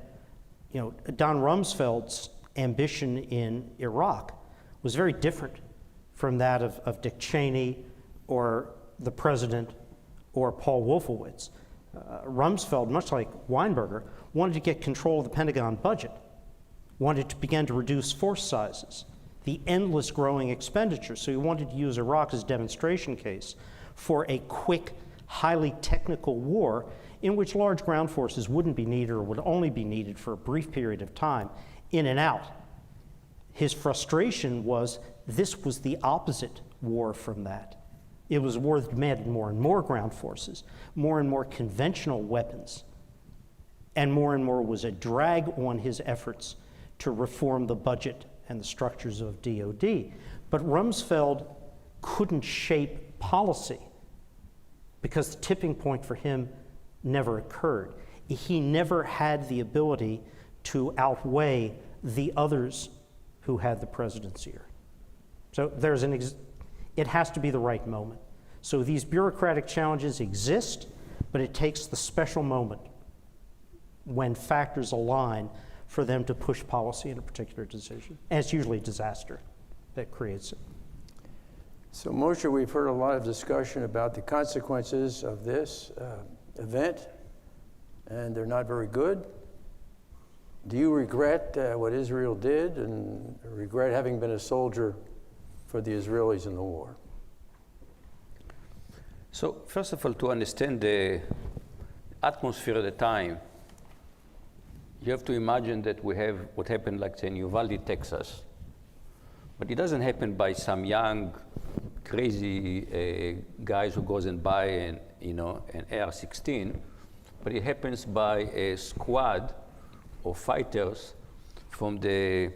Don Rumsfeld's ambition in Iraq was very different from that of Dick Cheney or the president or Paul Wolfowitz. Rumsfeld, much like Weinberger, wanted to get control of the Pentagon budget, wanted to begin to reduce force sizes, the endless growing expenditure. So he wanted to use Iraq as a demonstration case for a quick, highly technical war in which large ground forces wouldn't be needed or would only be needed for a brief period of time, in and out. His frustration was this was the opposite war from that. It was a war that demanded more and more ground forces, more and more conventional weapons, and more was a drag on his efforts to reform the budget and the structures of DOD. But Rumsfeld couldn't shape policy because the tipping point for him never occurred. he never had the ability to outweigh the others who had the presidency here. So there's it has to be the right moment. So these bureaucratic challenges exist, but it takes the special moment when factors align for them to push policy in a particular decision. And it's usually disaster that creates it. So Moshe, we've heard a lot of discussion about the consequences of this event, and they're not very good. Do you regret what Israel did and regret having been a soldier for the Israelis in the war? So first of all, to understand the atmosphere at the time, you have to imagine that we have what happened, like say, in Uvalde, Texas. But it doesn't happen by some young, crazy guys who goes and buy an AR-16, but it happens by a squad of fighters from the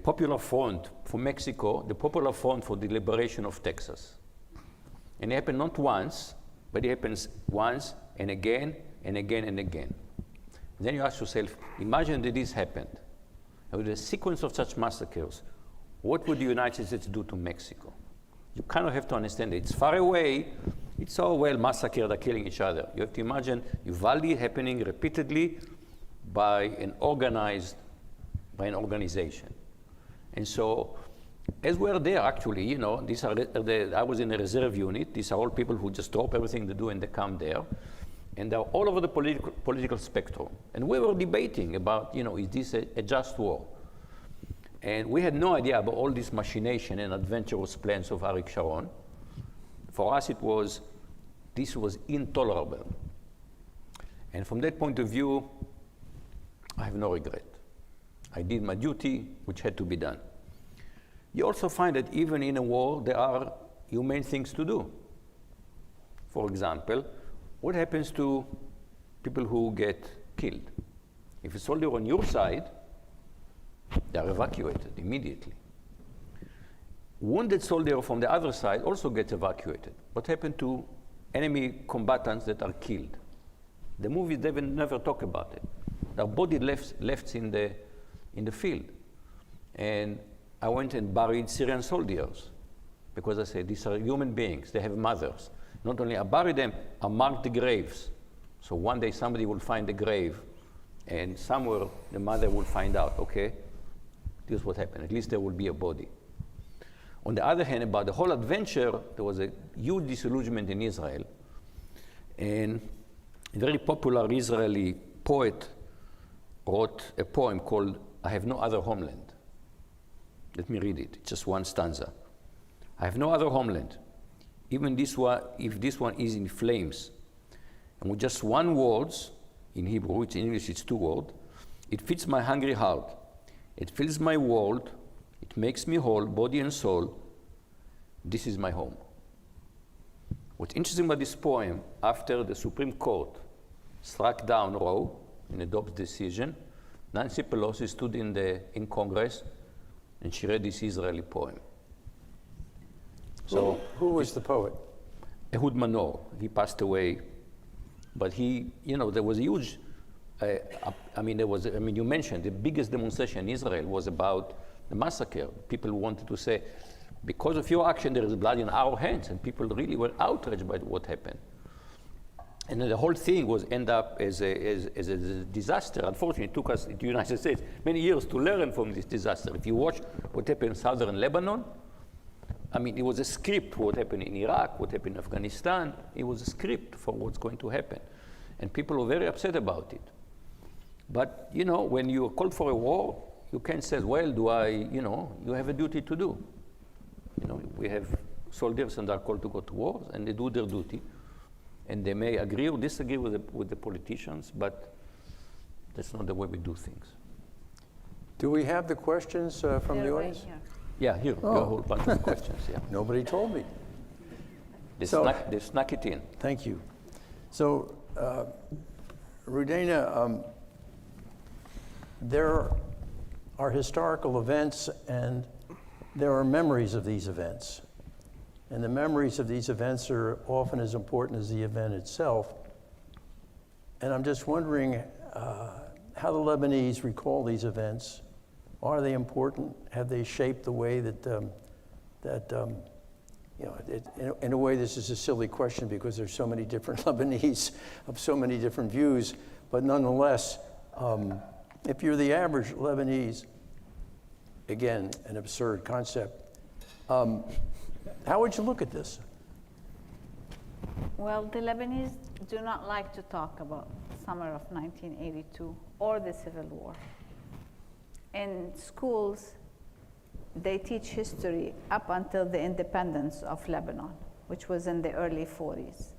Popular Front for Mexico, the Popular Front for the Liberation of Texas. And it happened not once, but it happens once and again and again and again. And then you ask yourself, imagine that this happened. And with a sequence of such massacres, what would the United States do to Mexico? You kind of have to understand it. It's far away. It's all well massacred, they're killing each other. You have to imagine Uvalde happening repeatedly by an organization. And so, as we're there, actually, these are I was in a reserve unit. These are all people who just drop everything they do and they come there. And they're all over the political spectrum. And we were debating about, is this a just war? And we had no idea about all this machination and adventurous plans of Arik Sharon. For us, this was intolerable. And from that point of view, I have no regret. I did my duty, which had to be done. You also find that even in a war, there are humane things to do. For example, what happens to people who get killed? If a soldier on your side, they are evacuated immediately. Wounded soldier from the other side also gets evacuated. What happened to enemy combatants that are killed? The movies never talk about it. Their body left in the field. And I went and buried Syrian soldiers because I said, these are human beings, they have mothers. Not only I buried them, I marked the graves. So one day somebody will find the grave and somewhere the mother will find out, okay, this is what happened. At least there will be a body. On the other hand, about the whole adventure, there was a huge disillusionment in Israel. And a very popular Israeli poet wrote a poem called I Have No Other Homeland. Let me read it. It's just one stanza. I have no other homeland. Even if this one is in flames. And with just one word, in Hebrew, which in English it's two words, it fits my hungry heart. It fills my world. It makes me whole, body and soul. This is my home. What's interesting about this poem, after the Supreme Court struck down Roe in a Dobbs decision, Nancy Pelosi stood in Congress and she read this Israeli poem. So who was the poet? Ehud Manor. He passed away, but there was a huge. You mentioned the biggest demonstration in Israel was about the massacre. People wanted to say, because of your action, there is blood in our hands, and people really were outraged by what happened. And then the whole thing was end up as a disaster. Unfortunately, it took us, the United States, many years to learn from this disaster. If you watch what happened in southern Lebanon, it was a script for what happened in Iraq, what happened in Afghanistan. It was a script for what's going to happen. And people were very upset about it. But, when you are called for a war, you can't say, well, you have a duty to do. We have soldiers and are called to go to war, and they do their duty. And they may agree or disagree with the politicians, but that's not the way we do things. Do we have the questions from the audience? Yeah, here, a whole bunch of questions, yeah. Nobody told me. They snuck it in. Thank you. So, Rudena, there are historical events and there are memories of these events. And the memories of these events are often as important as the event itself. And I'm just wondering how the Lebanese recall these events. Are they important? Have they shaped the way that, in a way this is a silly question because there's so many different Lebanese of so many different views, but nonetheless, if you're the average Lebanese, again, an absurd concept, how would you look at this? Well, the Lebanese do not like to talk about summer of 1982 or the Civil War. In schools, they teach history up until the independence of Lebanon, which was in the early 40s.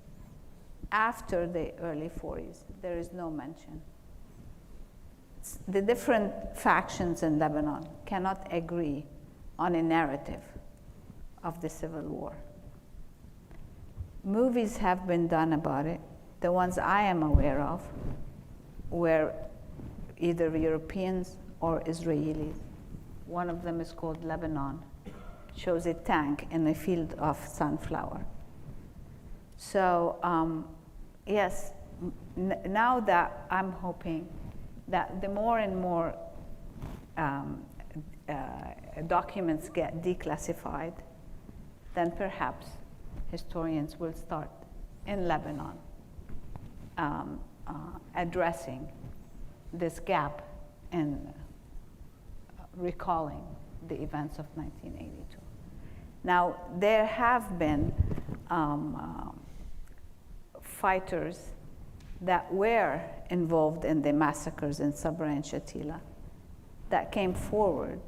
After the early 40s, there is no mention. The different factions in Lebanon cannot agree on a narrative of the Civil War. Movies have been done about it. The ones I am aware of were either Europeans or Israelis. One of them is called Lebanon. It shows a tank in a field of sunflower. So yes, now that I'm hoping that the more and more documents get declassified, then perhaps historians will start in Lebanon addressing this gap in recalling the events of 1982. Now, there have been fighters that were involved in the massacres in Sabra and Shatila that came forward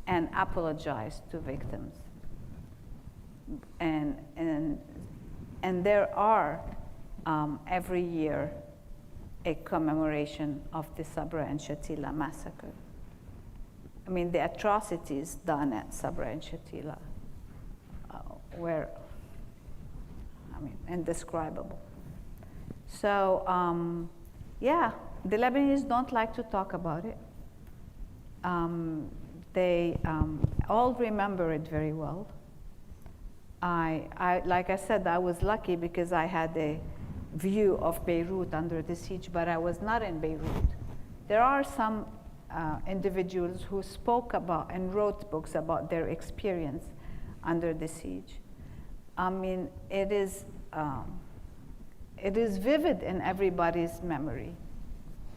and apologized to victims. And there are every year a commemoration of the Sabra and Shatila massacre. I mean, the atrocities done at Sabra and Shatila were, indescribable. So, yeah, the Lebanese don't like to talk about it. They all remember it very well. Like I said, I was lucky because I had a view of Beirut under the siege, but I was not in Beirut. There are some individuals who spoke about and wrote books about their experience under the siege. I mean, it is vivid in everybody's memory,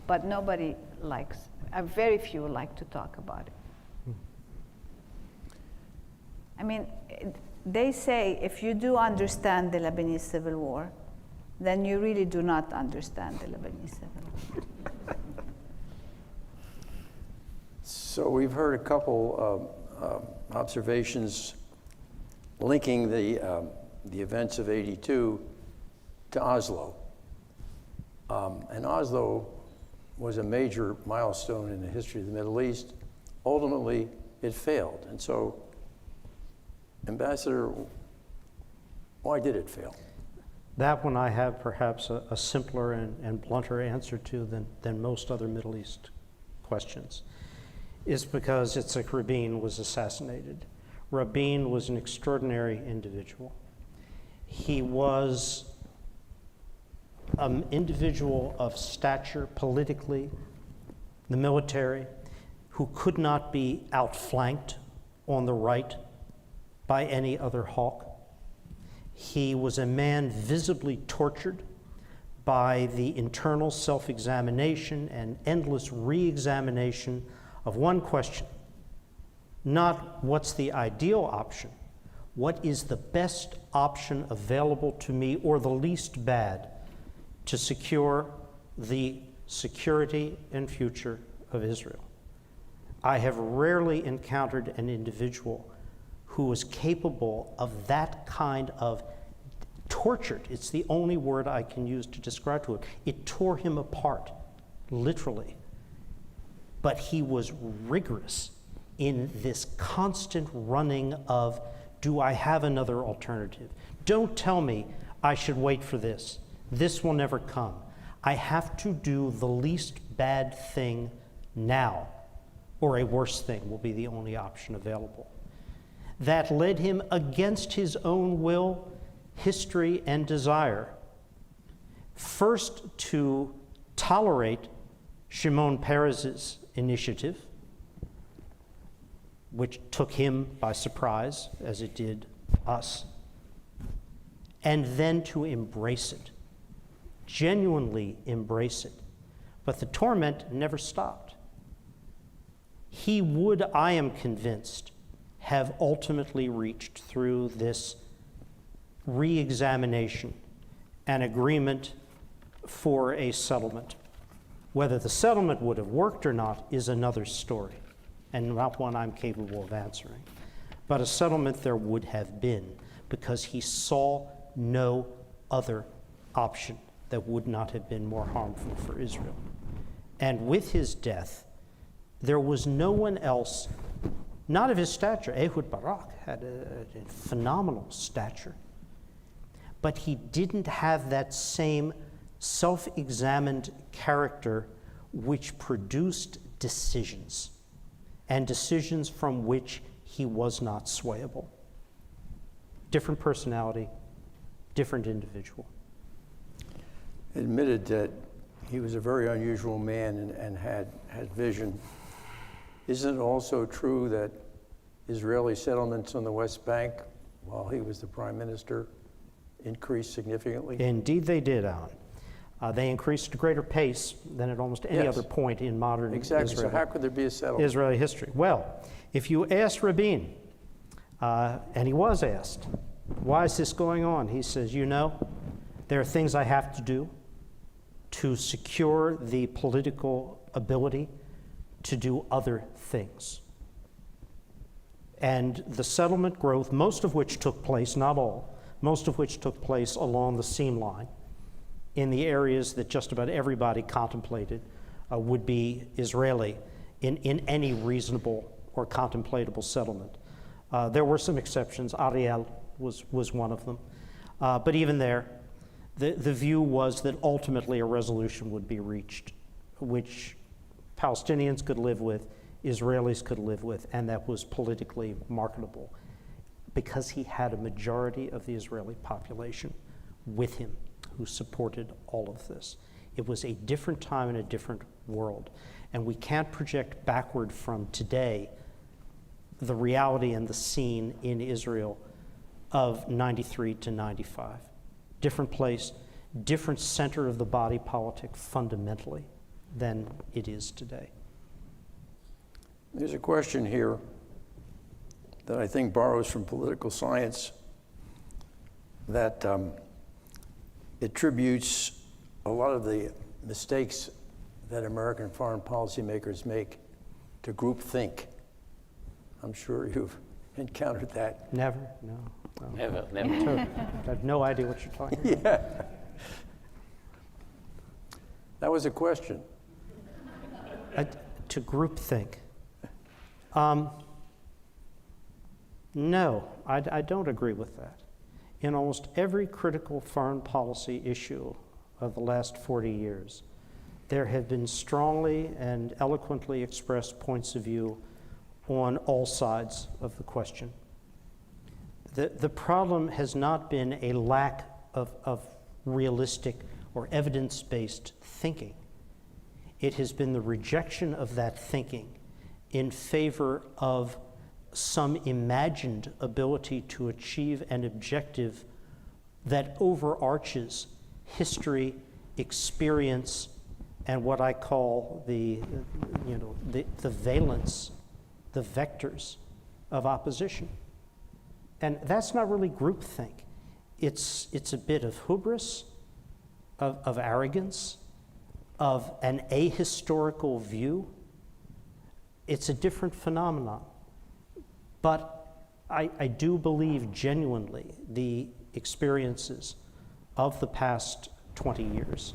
but nobody likes, very few like to talk about it. I mean, they say if you do understand the Lebanese Civil War, then you really do not understand the Lebanese Civil War. So we've heard a couple observations linking the events of '82 to Oslo. And Oslo was a major milestone in the history of the Middle East. Ultimately, it failed. And so, Ambassador, why did it fail? That one I have perhaps a simpler and blunter answer to than most other Middle East questions. Is because Yitzhak Rabin was assassinated. Rabin was an extraordinary individual. He was an individual of stature politically, the military, who could not be outflanked on the right by any other hawk. He was a man visibly tortured by the internal self-examination and endless re-examination of one question, not what's the ideal option, what is the best option available to me or the least bad to secure the security and future of Israel. I have rarely encountered an individual who was capable of that kind of tortured. It's the only word I can use to describe to it. It tore him apart, literally. But he was rigorous in this constant running of, do I have another alternative? Don't tell me I should wait for this. This will never come. I have to do the least bad thing now, or a worse thing will be the only option available. That led him against his own will, history, and desire First, to tolerate Shimon Peres's initiative, which took him by surprise, as it did us, and then to embrace it, genuinely embrace it. But the torment never stopped. He would, I am convinced, have ultimately reached through this re-examination an agreement for a settlement. Whether the settlement would have worked or not is another story, and not one I'm capable of answering. But a settlement there would have been, because he saw no other option that would not have been more harmful for Israel. And with his death, there was no one else, not of his stature. Ehud Barak had a phenomenal stature, but he didn't have that same self-examined character which produced decisions, and decisions from which he was not swayable. Different personality, different individual. Admitted that he was a very unusual man and had vision. Isn't it also true that Israeli settlements on the West Bank, while he was the prime minister, increased significantly? Indeed they did, Alan. They increased at a greater pace than at almost any other point in modern Exactly. Israel. So how could there be a settlement? Israeli history. Well, if you asked Rabin, and he was asked, why is this going on? He says, you know, there are things I have to do to secure the political ability to do other things. And the settlement growth, most of which took place, not all, most of which took place along the seam line in the areas that just about everybody contemplated would be Israeli in any reasonable or contemplatable settlement. There were some exceptions. Ariel was one of them. But even there, the view was that ultimately a resolution would be reached, which Palestinians could live with, Israelis could live with, and that was politically marketable, because he had a majority of the Israeli population with him who supported all of this. It was a different time and a different world, and we can't project backward from today the reality and the scene in Israel of 93 to 95. Different place, different center of the body politic fundamentally than it is today. There's a question here that I think borrows from political science that attributes a lot of the mistakes that American foreign policymakers make to groupthink. I'm sure you've encountered that. Never, no. Never. I have no idea what you're talking about. Yeah. That was a question. To groupthink. No, I don't agree with that. In almost every critical foreign policy issue of the last 40 years, there have been strongly and eloquently expressed points of view on all sides of the question. The problem has not been a lack of realistic or evidence-based thinking. It has been the rejection of that thinking in favor of some imagined ability to achieve an objective that overarches history, experience, and what I call the valence, the vectors of opposition. And that's not really groupthink. It's a bit of hubris, of arrogance, of an ahistorical view. It's a different phenomenon. But I do believe genuinely the experiences of the past 20 years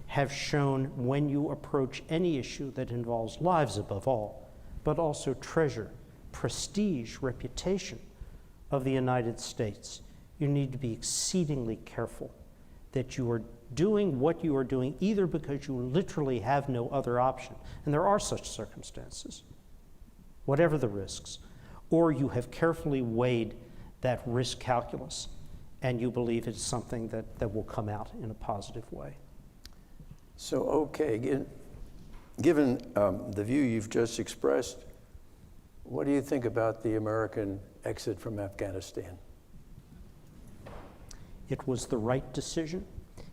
have shown when you approach any issue that involves lives above all, but also treasure, prestige, reputation of the United States, you need to be exceedingly careful that you are doing what you are doing either because you literally have no other option, and there are such circumstances, whatever the risks, or you have carefully weighed that risk calculus and you believe it's something that will come out in a positive way. So, okay, given the view you've just expressed, what do you think about the American exit from Afghanistan? It was the right decision.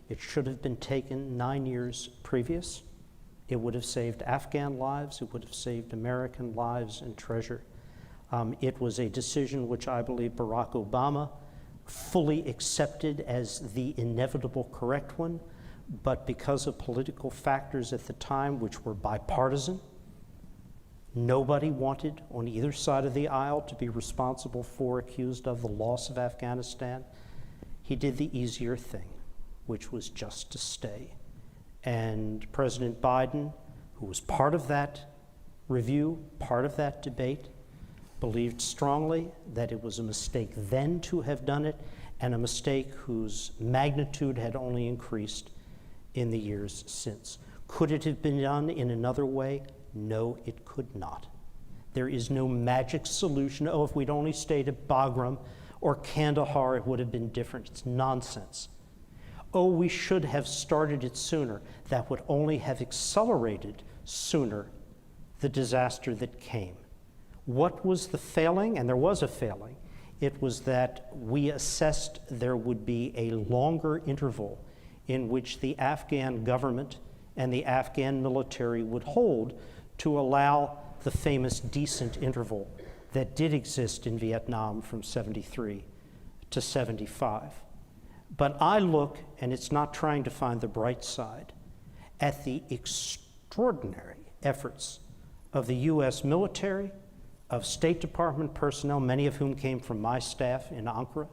It should have been taken 9 years previous. It would have saved Afghan lives. It would have saved American lives and treasure. It was a decision which I believe Barack Obama fully accepted as the inevitable correct one, but because of political factors at the time which were bipartisan, nobody wanted on either side of the aisle to be responsible for, accused of the loss of Afghanistan. He did the easier thing, which was just to stay. And President Biden, who was part of that review, part of that debate, believed strongly that it was a mistake then to have done it, and a mistake whose magnitude had only increased in the years since. Could it have been done in another way? No, it could not. There is no magic solution. Oh, if we'd only stayed at Bagram or Kandahar, it would have been different. It's nonsense. Oh, we should have started it sooner. That would only have accelerated sooner the disaster that came. What was the failing? And there was a failing. It was that we assessed there would be a longer interval in which the Afghan government and the Afghan military would hold to allow the famous decent interval that did exist in Vietnam from 73 to 75. But I look, and it's not trying to find the bright side, at the extraordinary efforts of the US military, of State Department personnel, many of whom came from my staff in Ankara,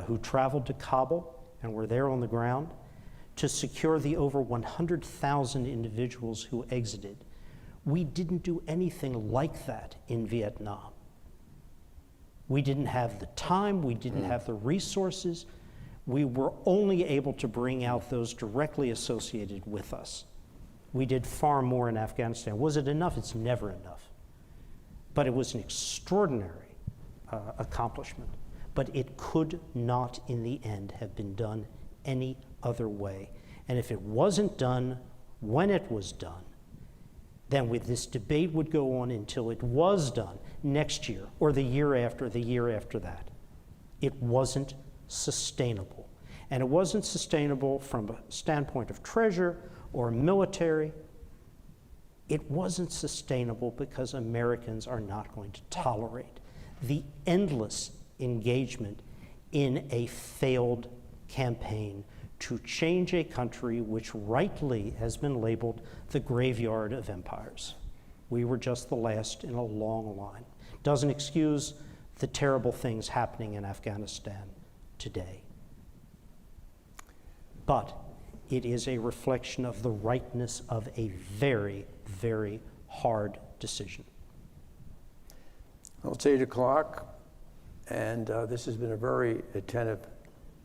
who traveled to Kabul and were there on the ground, to secure the over 100,000 individuals who exited. We didn't do anything like that in Vietnam. We didn't have the time, we didn't have the resources. We were only able to bring out those directly associated with us. We did far more in Afghanistan. Was it enough? It's never enough. But it was an extraordinary accomplishment. But it could not, in the end, have been done any other way. And if it wasn't done when it was done, then this debate would go on until it was done next year or the year after that. It wasn't sustainable. And it wasn't sustainable from a standpoint of treasure or military. It wasn't sustainable because Americans are not going to tolerate the endless engagement in a failed campaign to change a country which rightly has been labeled the graveyard of empires. We were just the last in a long line. Doesn't excuse the terrible things happening in Afghanistan today. But it is a reflection of the rightness of a very, very hard decision. Well, it's 8 o'clock, and this has been a very attentive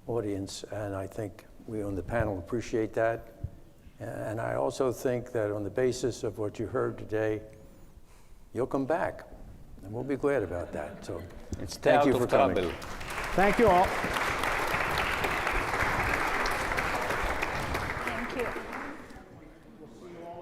audience, and I think we on the panel appreciate that. And I also think that on the basis of what you heard today, you'll come back, and we'll be glad about that. So It's thank you for coming. trouble. Thank you all.